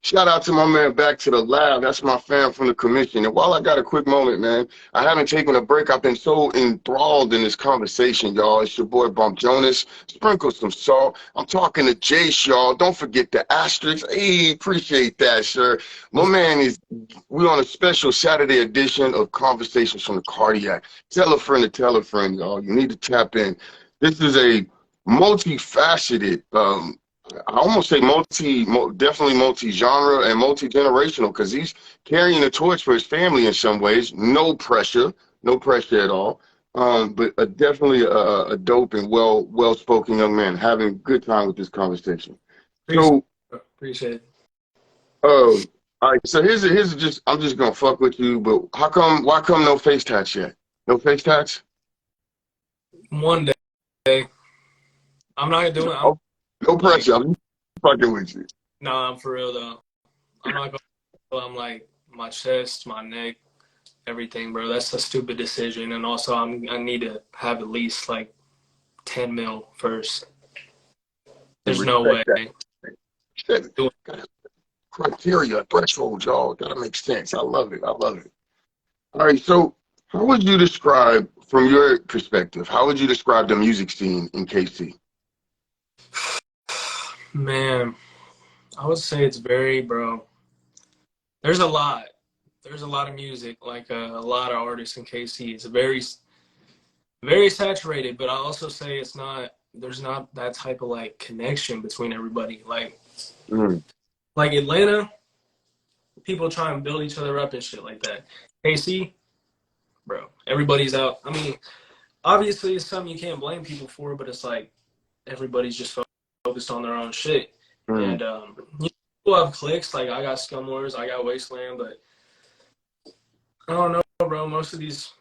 Shout out to my man Back to the Lab. That's my fam from the commission. And while I got a quick moment, man, I haven't taken a break. I've been so enthralled in this conversation, y'all. It's your boy Bump Jonas. Sprinkle some salt. I'm talking to Jace, y'all. Don't forget the asterisks. Hey, appreciate that, sir. My man we on a special Saturday edition of Conversations from the Cardiac. Tell a friend, y'all. You need to tap in. This is a multifaceted, I almost say definitely multi-genre and multi-generational, because he's carrying the torch for his family in some ways. No pressure at all. But definitely a dope and well-spoken young man. Having a good time with this conversation. So, Appreciate it. all right. So here's just I'm just gonna fuck with you. But why come no face tats yet? No face tats? One day, I'm not doing it. Oh, no pressure. I'm fucking with you. Nah, I'm for real though. I'm not going. I'm like my chest, my neck, everything, bro. That's a stupid decision. And also, I need to have at least like 10 mil first. There's no way. That. Criteria, threshold, y'all. Gotta make sense. I love it. All right. So, how would you describe, from your perspective, how would you describe the music scene in KC? Man, I would say it's very, bro. There's a lot. There's a lot of music, like a lot of artists in KC. It's very saturated, but I also say there's not that type of like connection between everybody. Like Atlanta, people try and build each other up and shit like that. KC, bro, everybody's out. I mean, obviously it's something you can't blame people for, but it's like everybody's just focused on their own shit. And people have cliques. Like I got Scum Wars, I got Wasteland, but I don't know, bro. Most of these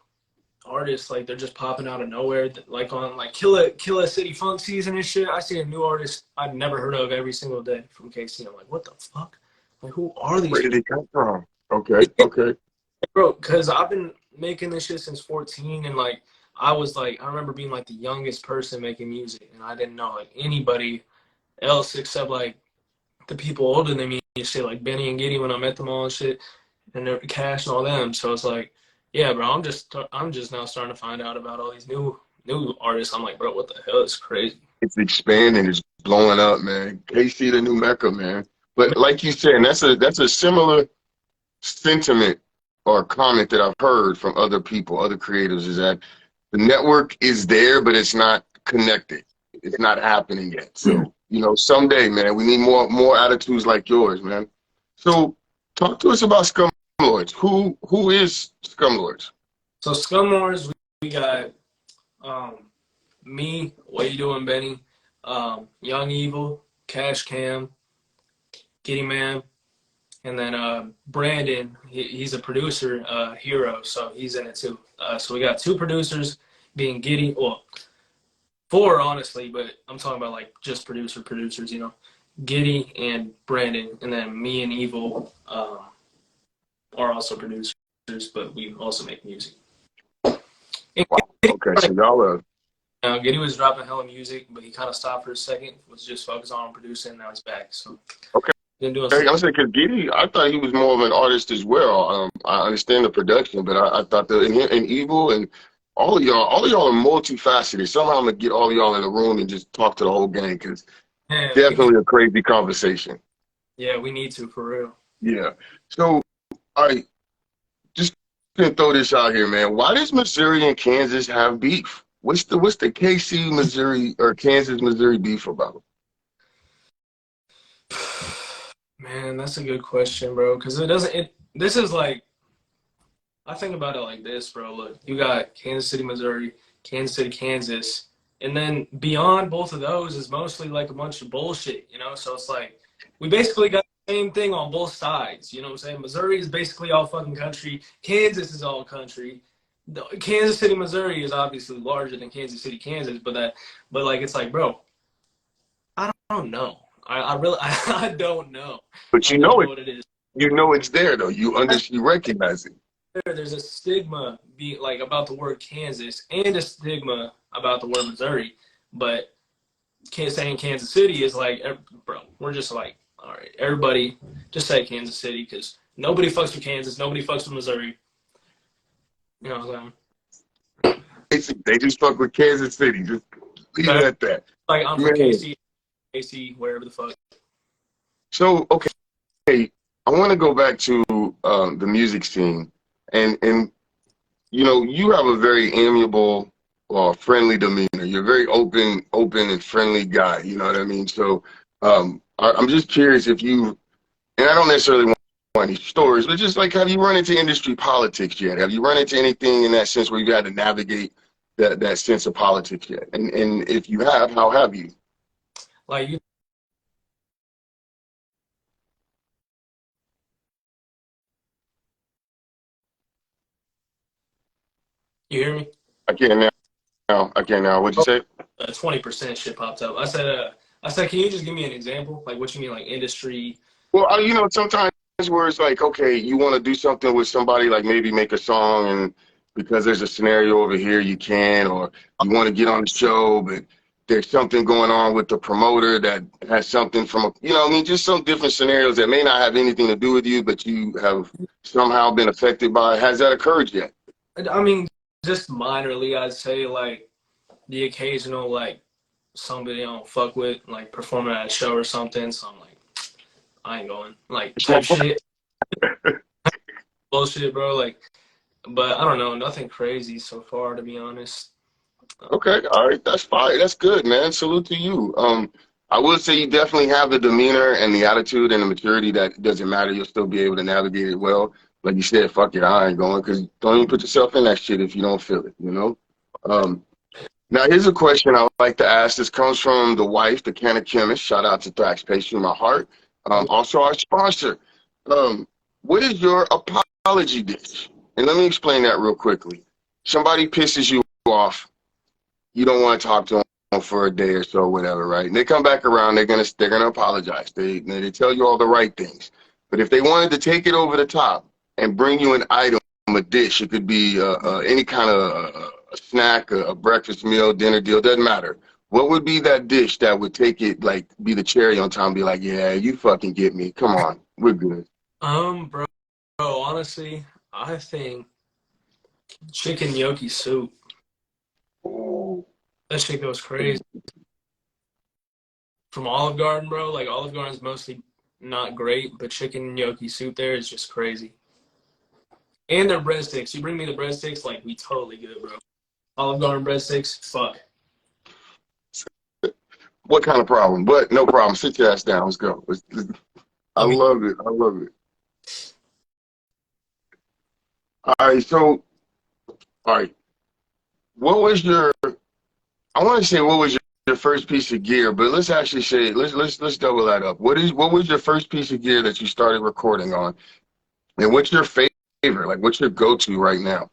artists, like they're just popping out of nowhere. Like on like Killa City Funk season and shit. I see a new artist I've never heard of every single day from KC. I'm like, what the fuck? Like, who are these? Where did it come from? Okay. Bro, because I've been making this shit since 14, and like I remember being like the youngest person making music, and I didn't know like anybody else except like the people older than me and shit, like Benny and Giddy when I met them all and shit, and they're Cash and all them. So it's like, yeah, bro, I'm just now starting to find out about all these new artists. I'm like, bro, what the hell? It's crazy. It's expanding. It's blowing up, man. KC, the new Mecca, man. But like you said, and that's a similar sentiment or a comment that I've heard from other people, other creators, is that the network is there, but it's not connected. It's not happening yet. So, someday, man, we need more attitudes like yours, man. So talk to us about Scum Lords. Who is Scum Lords? So Scumlords, we got me, what you doing, Benny, Young Evil, Cash Cam, Kitty Man, and then Brandon. He's a producer, Hero, so he's in it too. So we got two producers, being Giddy, well, four honestly, but I'm talking about like just producers, Giddy and Brandon, and then me and Evil are also producers, but we also make music. Wow. Okay, so y'all are. Giddy was dropping hella music, but he kind of stopped for a second. Was just focused on producing. Now he's back. So Okay. been doing Hey, some. I'm saying because Giddy, I thought he was more of an artist as well. I understand the production, but I thought that and Evil and all of y'all are multifaceted. Somehow I'm gonna get all of y'all in a room and just talk to the whole gang because Yeah, definitely a crazy conversation. yeah, we need to for real. Yeah. So, all right, just gonna throw this out here, man. Why does Missouri and Kansas have beef? What's the KC Missouri or Kansas Missouri beef about? Man, that's a good question, bro. Because it doesn't. This is like, I think about it like this, bro. Look, you got Kansas City, Missouri, Kansas City, Kansas, and then beyond both of those is mostly like a bunch of bullshit, So it's like we basically got the same thing on both sides. You know what I'm saying? Missouri is basically all fucking country. Kansas is all country. Kansas City, Missouri is obviously larger than Kansas City, Kansas, but like it's like, bro, I don't know. I really I don't know. But I don't know what it is. it's there though. You recognize it. There's a stigma like about the word Kansas and a stigma about the word Missouri, but saying Kansas City is like, bro, we're just like, all right, everybody just say Kansas City because nobody fucks with Kansas, nobody fucks with Missouri. You know what I'm saying? They just fuck with Kansas City. Just leave it at that. Like I'm from Man. KC, wherever the fuck. So okay, I want to go back to the music scene, and you have a very amiable, friendly demeanor. You're a very open and friendly guy. You know what I mean? So I'm just curious if you, and I don't necessarily want any stories, but just like, have you run into industry politics yet? Have you run into anything in that sense where you had to navigate that sense of politics yet? And if you have, how have you? Like you hear me? I can't now. I can't now. What'd you say? 20% shit popped up. I said, can you just give me an example? Like, what you mean, like industry? Well, sometimes where it's like, okay, you want to do something with somebody, like maybe make a song, and because there's a scenario over here, you can, or you want to get on the show, but there's something going on with the promoter that has something from just some different scenarios that may not have anything to do with you, but you have somehow been affected by. Has that occurred yet? I mean, just minorly, I'd say, like the occasional, like somebody I don't fuck with, like performing at a show or something. So I'm like, I ain't going, like type shit, bullshit, bro. Like, but I don't know, nothing crazy so far, to be honest. Okay, all right, that's fine. That's good, man. Salute to you. I will say you definitely have the demeanor and the attitude and the maturity that doesn't matter. You'll still be able to navigate it well. Like you said, fuck it, I ain't going, because don't even put yourself in that shit if you don't feel it. Now, here's a question I would like to ask. This comes from the wife, the Canna Chemist. Shout out to Thrax Pastry, my heart. Also our sponsor. What is your apology dish? And let me explain that real quickly. Somebody pisses you off. You don't want to talk to them for a day or so, whatever, right? And they come back around, they're gonna apologize. They tell you all the right things. But if they wanted to take it over the top and bring you an item, a dish, it could be any kind of a snack, a breakfast meal, dinner deal, doesn't matter. What would be that dish that would take it, like, be the cherry on top and be like, yeah, you fucking get me. Come on, we're good. Bro, honestly, I think chicken gnocchi soup. Ooh. That shit goes crazy. From Olive Garden, bro. Like Olive Garden's mostly not great, but chicken gnocchi soup there is just crazy. And their breadsticks. You bring me the breadsticks, like, we totally good, bro. Olive Garden breadsticks, fuck. What kind of problem? But no problem. Sit your ass down. Let's go. I Okay. love it. I love it. All right. So, all right. What was your? I want to say what was your first piece of gear, but let's actually say let's double that up. What was your first piece of gear that you started recording on, and what's your favorite? Like, what's your go-to right now?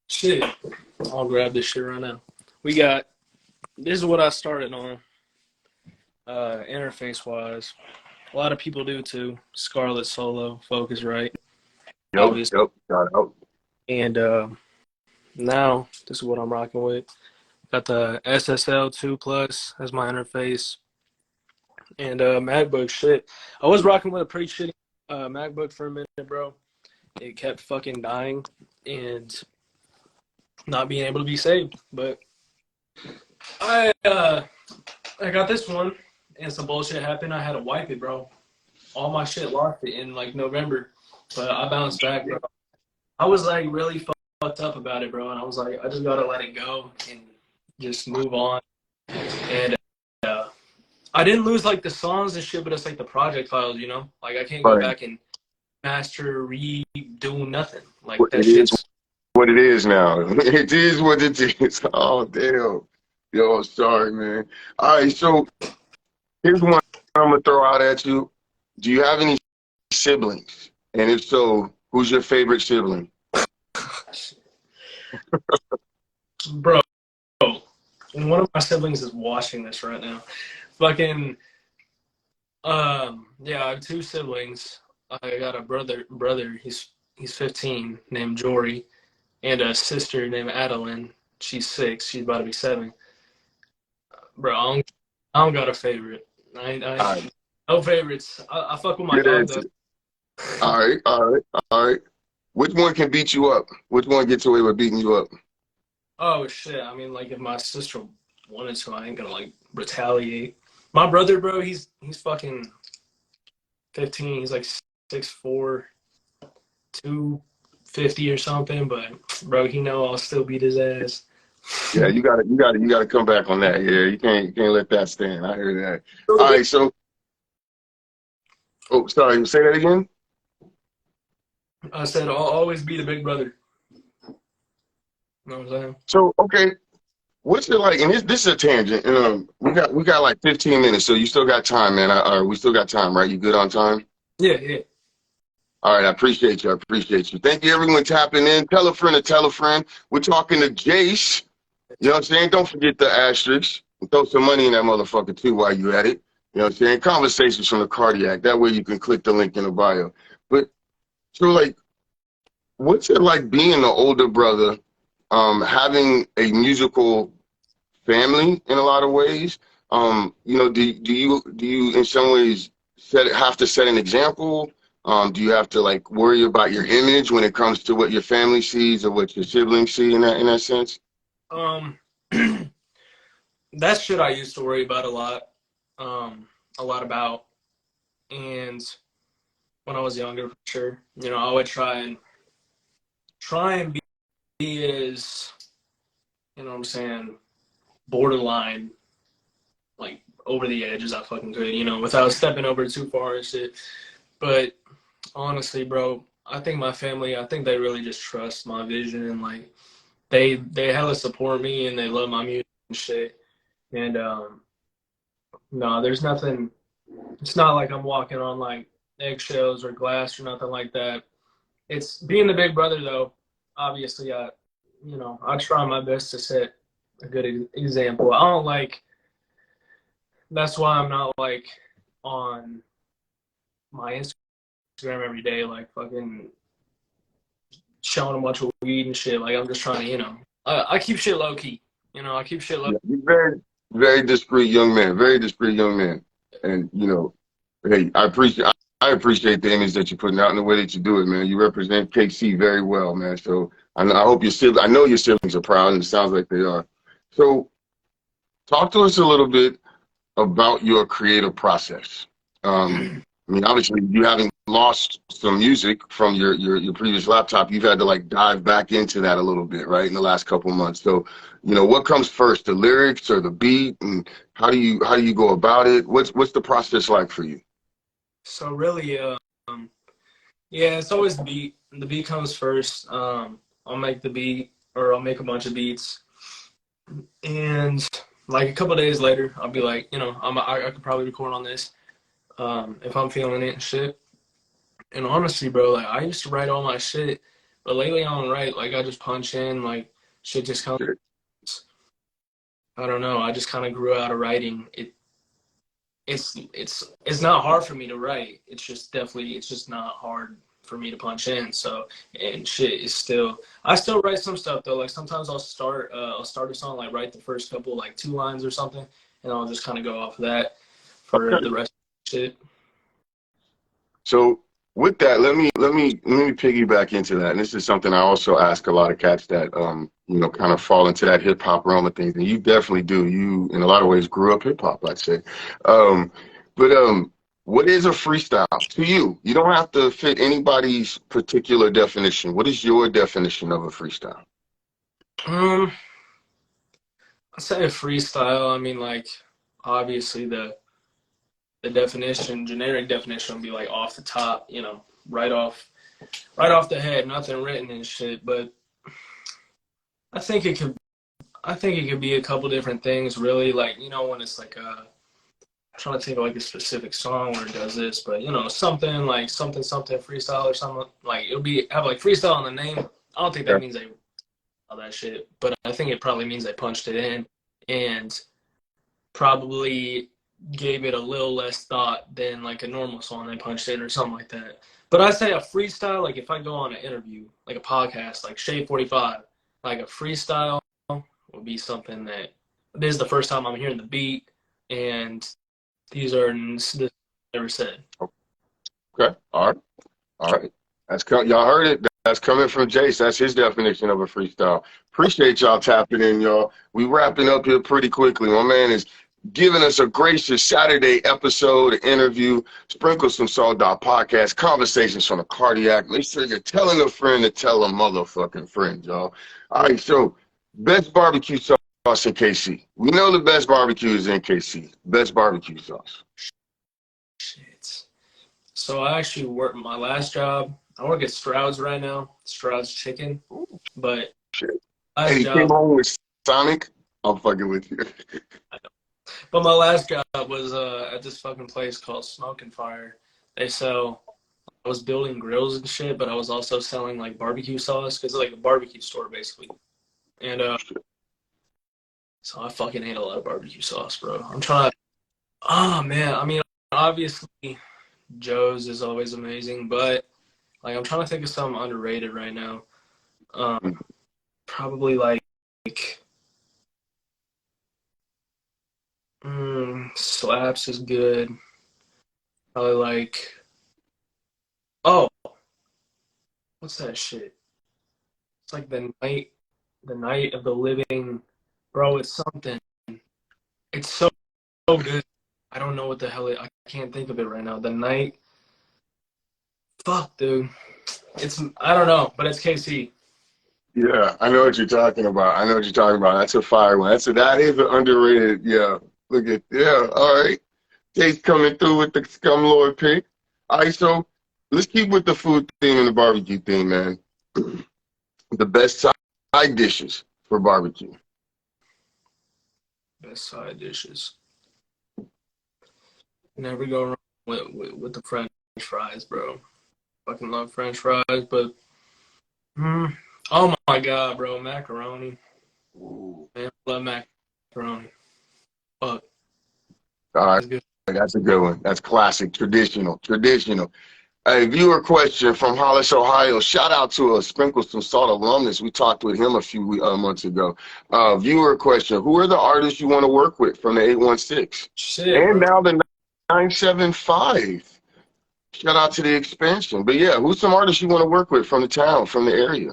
Shit. I'll grab this shit right now. We got, this is what I started on, interface-wise. A lot of people do too. Scarlett Solo, Focusrite, Yep. obviously. Yep. Got it. And now, this is what I'm rocking with. Got the SSL 2 Plus as my interface. And MacBook, shit. I was rocking with a pretty shitty MacBook for a minute, bro. It kept fucking dying and not being able to be saved. But I got this one, and some bullshit happened. I had to wipe it, bro. All my shit lost it in like November, but I bounced back, bro. I was like really fucked up about it, bro, and I was like, I just gotta let it go and just move on. And I didn't lose like the songs and shit, but it's like the project files, you know. Like I can't go Right. back and master, redo nothing. Like that It is shit's. what it is now. It is what it is. Oh damn. Yo, sorry, man. All right. So here's one I'm gonna throw out at you. Do you have any siblings? And if so, who's your favorite sibling? Bro, one of my siblings is watching this right now. Fucking, yeah, I have two siblings. I got a brother. He's 15, named Jory, and a sister named Adeline. She's 6. She's about to be 7. Bro, I don't got a favorite. All right. No favorites. I fuck with my Good dog though. answer. All right. All right. All right. Which one can beat you up? Which one gets away with beating you up? Oh shit! I mean, like if my sister wanted to, I ain't gonna like retaliate. My brother, bro, he's fucking 15. He's like 6'4", 250 or something. But bro, he know I'll still beat his ass. Yeah, you gotta come back on that. Yeah, you can't let that stand. I hear that. All right. So, oh, sorry. Say that again. I said I'll always be the big brother. You know what I'm saying? So, okay. What's it like? And this is a tangent. And we got like 15 minutes, so you still got time, man. We still got time, right? You good on time? Yeah, yeah. All right, I appreciate you. I appreciate you. Thank you, everyone tapping in. Tell a friend to tell a friend. We're talking to Jace. You know what I'm saying? Don't forget the asterisks. And throw some money in that motherfucker too while you at it. You know what I'm saying? Conversations from the cardiac. That way you can click the link in the bio. But so like, what's it like being an older brother, having a musical family in a lot of ways? You know, do you in some ways have to set an example? Do you have to like worry about your image when it comes to what your family sees or what your siblings see in that sense? Um, that's shit I used to worry about a lot about, and when I was younger, for sure, you know, I would try and be as, you know what I'm saying, borderline, like over the edge as I fucking could, you know, without stepping over too far and shit. But honestly, bro, I think my family, I think they really just trust my vision, and like they hella support me and they love my music and shit. And no, there's nothing. It's not like I'm walking on like eggshells or glass or nothing like that. It's being the big brother though. Obviously, you know, I try my best to set a good example. I don't like. That's why I'm not like on my Instagram every day, like fucking showing a bunch of weed and shit. Like I'm just trying to, you know, I keep shit low key. You know, I keep shit low. Yeah, you're very discreet young man, very discreet young man. And you know, hey, I appreciate the image that you're putting out and the way that you do it, man. You represent KC very well, man. So I hope I know your siblings are proud, and it sounds like they are. So talk to us a little bit about your creative process. I mean, obviously you haven't lost some music from your previous laptop, you've had to like dive back into that a little bit, right, in the last couple of months. So, what comes first, the lyrics or the beat, and how do you go about it? What's the process like for you? So really, yeah, it's always the beat. The beat comes first. I'll make the beat, or I'll make a bunch of beats, and like a couple of days later, I'll be like, I could probably record on this, if I'm feeling it and shit. And honestly, bro, like I used to write all my shit, but lately I don't write. Like I just punch in, like shit just comes. I don't know. I just kind of grew out of writing. It's not hard for me to write. It's just not hard for me to punch in. So and shit is still. I still write some stuff though. Like sometimes I'll start a song, like write the first couple like 2 lines or something, and I'll just kind of go off of that for Okay. the rest of the shit. So with that, let me piggyback into that. And this is something I also ask a lot of cats that kind of fall into that hip hop realm of things. And you definitely do. You in a lot of ways grew up hip hop, I'd say. Um, but what is a freestyle to you? You don't have to fit anybody's particular definition. What is your definition of a freestyle? Um, I say a freestyle. I mean, like obviously the definition, generic definition, would be like off the top, right off the head, nothing written and shit. But I think it could, I think it could be a couple different things, really. Like when it's like I'm trying to think of like a specific song where it does this, but something like something freestyle or something like it'll be have like freestyle in the name. I don't think that means they all that shit, but I think it probably means they punched it in and probably gave it a little less thought than like a normal song they punched in or something like that. But I say a freestyle, like if I go on an interview, like a podcast, like Shade 45, like a freestyle would be something that this is the first time I'm hearing the beat, and these are this never said. Okay. All right. All right. Y'all heard it. That's coming from Jace. That's his definition of a freestyle. Appreciate y'all tapping in, y'all. We wrapping up here pretty quickly. My man is giving us a gracious Saturday episode, interview, Sprinkle Some Salt podcast, conversations from the cardiac. Make sure you're telling a friend to tell a motherfucking friend, y'all. All right, so best barbecue sauce in KC. We know the best barbecue is in KC. Best barbecue sauce. Shit. So I actually work my last job. I work at Stroud's right now, Stroud's Chicken. But Shit. last Hey, he came job, home with Sonic. I'm fucking with you. but my last job was at this fucking place called Smoke and Fire. They sell. I was building grills and shit, but I was also selling like barbecue sauce because it's like a barbecue store basically. And so I fucking ate a lot of barbecue sauce, bro. I'm trying to. Oh man, I mean, obviously Joe's is always amazing, but like I'm trying to think of something underrated right now. Probably like Slaps is good. Probably like oh, what's that shit? It's like the night of the living, bro. It's something. It's so good. I don't know what the hell I can't think of it right now. The night. Fuck, dude. I don't know, but it's KC. Yeah, I know what you're talking about. I know what you're talking about. That's a fire one. That is an underrated. Yeah, look at All right, Jake's coming through with the Scum Lord pick. All right, so let's keep with the food theme and the barbecue theme, man. The best side dishes for barbecue. Best side dishes. Never go wrong with the French fries, bro. Fucking love French fries, but oh my god, bro, macaroni. Ooh. Man, I love macaroni. Fuck. All right, That's good. that's a good one. That's classic, traditional. A viewer question from Hollis, Ohio. Shout out to a Sprinkle Some Salt alumnus. We talked with him a few months ago. Viewer question: who are the artists you want to work with from the 816 Shit, and bro. now the 975? Shout out to the expansion. But yeah, who's some artists you want to work with from the town, from the area?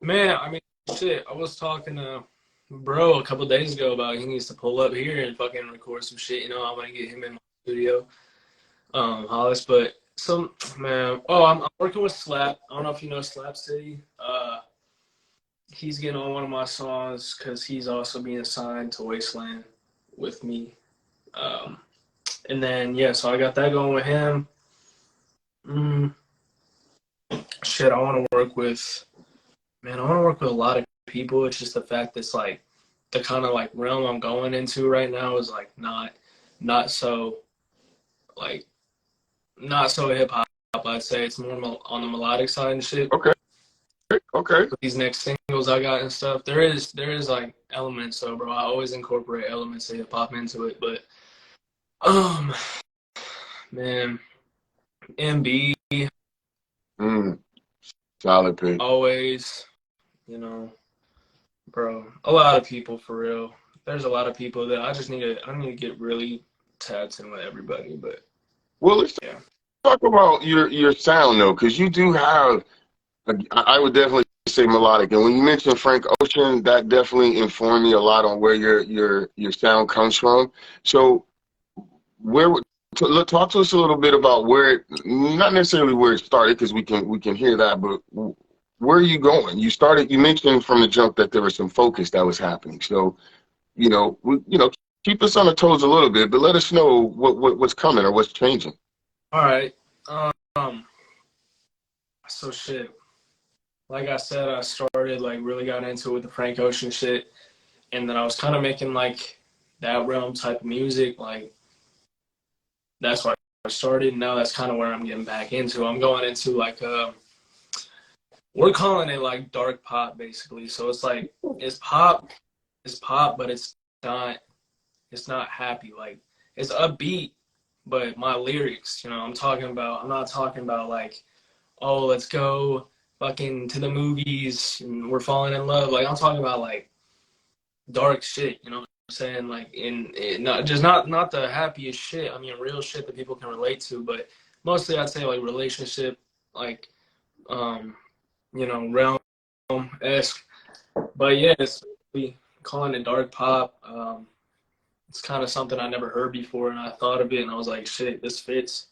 Man, I mean, shit. I was talking to bro a couple days ago about he needs to pull up here and fucking record some shit. I want to get him in my studio, Hollis. But So, man, oh, I'm working with Slap. I don't know if you know Slap City. He's getting on one of my songs because he's also being signed to Wasteland with me. Um, and then yeah, so I got that going with him. Mm, shit, I want to work with man. I want to work with a lot of people. It's just the fact that's like the kind of like realm I'm going into right now is like not so like not so hip hop. I'd say it's more on the melodic side and shit. Okay. Okay. With these next singles I got and stuff, there is like elements. So, bro, I always incorporate elements of hip hop into it. But, um, man, MB Solid pick. always, you know, bro. A lot of people for real. There's a lot of people that I need to get really tapped in with everybody. But Well, let's yeah, talk about your sound though, because you do have. I would definitely say melodic, and when you mentioned Frank Ocean, that definitely informed me a lot on where your sound comes from. So, where would talk to us a little bit about where it, not necessarily where it started, because we can hear that, but where are you going? You mentioned from the jump that there was some focus that was happening. So, keep us on the toes a little bit, but let us know what's coming or what's changing. all right. Um, so shit. Like I said, I started like really got into it with the Frank Ocean shit, and then I was kind of making like that realm type of music. Like that's where I started. And now that's kind of where I'm getting back into. I'm going into like we're calling it like dark pop basically. So it's like it's pop, but it's not happy. Like it's upbeat, but my lyrics, I'm not talking about like, oh, let's go fucking to the movies and we're falling in love. Like I'm talking about like dark shit, you know what I'm saying? Like in not just not the happiest shit. I mean real shit that people can relate to, but mostly I'd say like relationship, like realm esque. But yeah, it's we calling it dark pop. It's kind of something I never heard before, and I thought of it, and I was like, shit, this fits.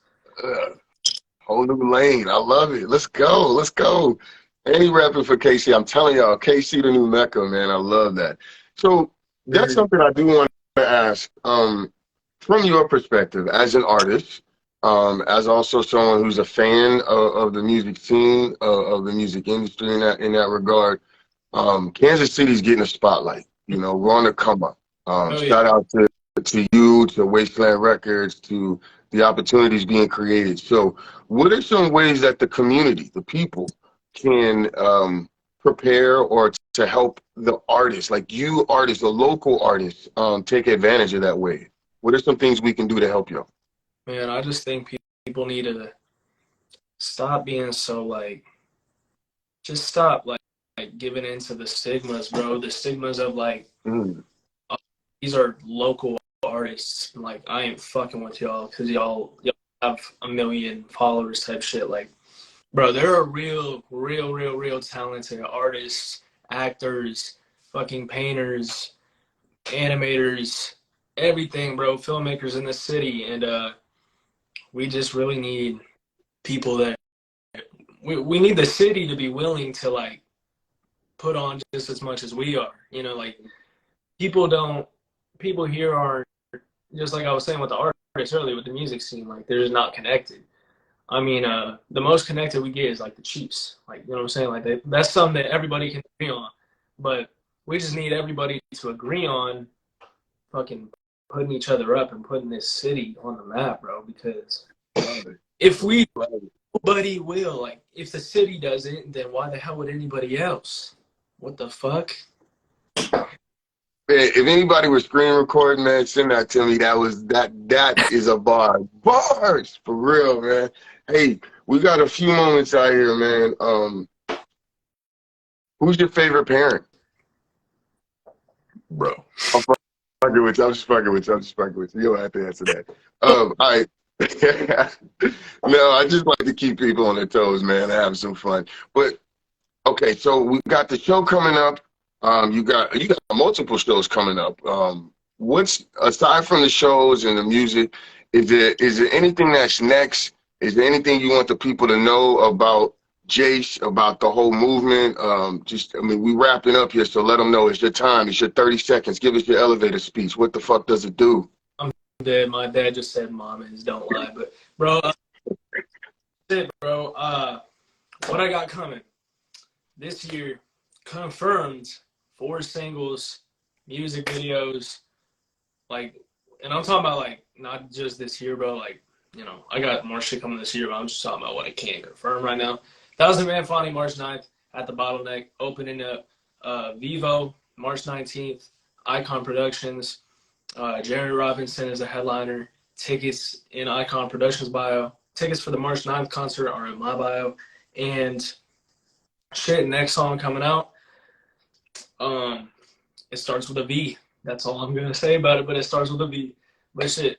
Whole new lane. I love it. Let's go. Let's go. Any rapping for KC. I'm telling y'all, KC the new Mecca, man. I love that. So that's something I do want to ask. From your perspective as an artist, as also someone who's a fan of the music scene, of the music industry in that regard, Kansas City's getting a spotlight. We're on the come up. Oh yeah, Shout out to you, to Wasteland Records, to the opportunities being created. So, what are some ways that the community, the people, can prepare or to help the artists, like you artists, the local artists, take advantage of that way? What are some things we can do to help you? man, I just think people need to stop being so like, just stop like giving into the stigmas, bro. The stigmas of like, Mm. oh, these are local artists. Like I ain't fucking with y'all because y'all have a million followers type shit. Like, bro, there are real talented artists, actors, fucking painters, animators, everything, bro. Filmmakers in the city, and we just really need people that we need the city to be willing to like put on just as much as we are. Like people here are just like I was saying with the artists earlier with the music scene, like they're just not connected. I mean, the most connected we get is like the Chiefs. Like, you know what I'm saying? Like that's something that everybody can agree on. But we just need everybody to agree on fucking putting each other up and putting this city on the map, bro. Because if nobody will. Like, if the city doesn't, then why the hell would anybody else? What the fuck? Man, if anybody was screen recording, man, send that to me. That is a bar. Bars for real, man. Hey, we got a few moments out here, man. Who's your favorite parent? Bro. I'm fucking with you. I'm just fucking with you. I'm just fucking with you. You don't have to answer that. All right. No, I just like to keep people on their toes, man, and have some fun. But okay, so we got the show coming up. You got multiple shows coming up. What's aside from the shows and the music? Is there anything that's next? Is there anything you want the people to know about Jace, about the whole movement? We wrapping up here, so let them know. It's your time. It's your 30 seconds. Give us your elevator speech. What the fuck does it do? I'm dead. My dad just said mom is don't lie. But, bro, what I got coming this year confirmed 4 singles, music videos, like, and I'm talking about, like, not just this year, bro. Like, you know, I got more shit coming this year, but I'm just talking about what I can't confirm right now. 1,000 Man Fonny, March 9th at the Bottleneck, opening up Vivo, March 19th, Icon Productions. Jeremy Robinson is a headliner. Tickets in Icon Productions bio. Tickets for the March 9th concert are in my bio. And shit, next song coming out. It starts with a V. That's all I'm gonna say about it, but it starts with a V. But shit.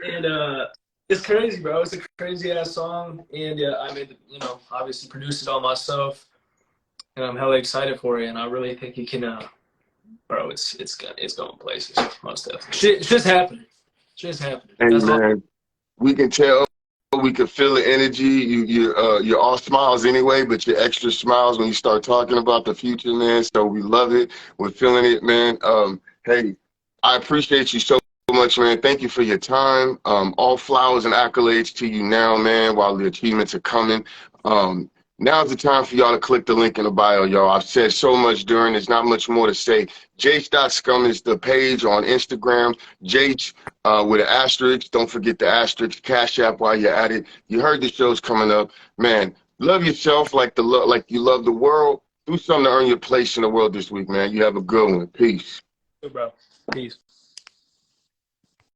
And it's crazy, bro. It's a crazy ass song. And I made obviously produced it all myself. And I'm hella excited for it. And I really think you can bro, it's going places, most definitely. It's just happening. It's just happening. Hey, That's man, all. we can tell, we can feel the energy. You're all smiles anyway, but you're extra smiles when you start talking about the future, man. So we love it. We're feeling it, man. Hey, I appreciate you so much, man. Thank you for your time. All flowers and accolades to you now, man, while the achievements are coming. Now's the time for y'all to click the link in the bio, y'all. I've said so much during. There's not much more to say. Jace.scum is the page on Instagram. Jace with an asterisk. Don't forget the asterisk. Cash App while you're at it. You heard the show's coming up. Man, love yourself like you love the world. Do something to earn your place in the world this week, man. You have a good one. Peace. Good, bro. Peace.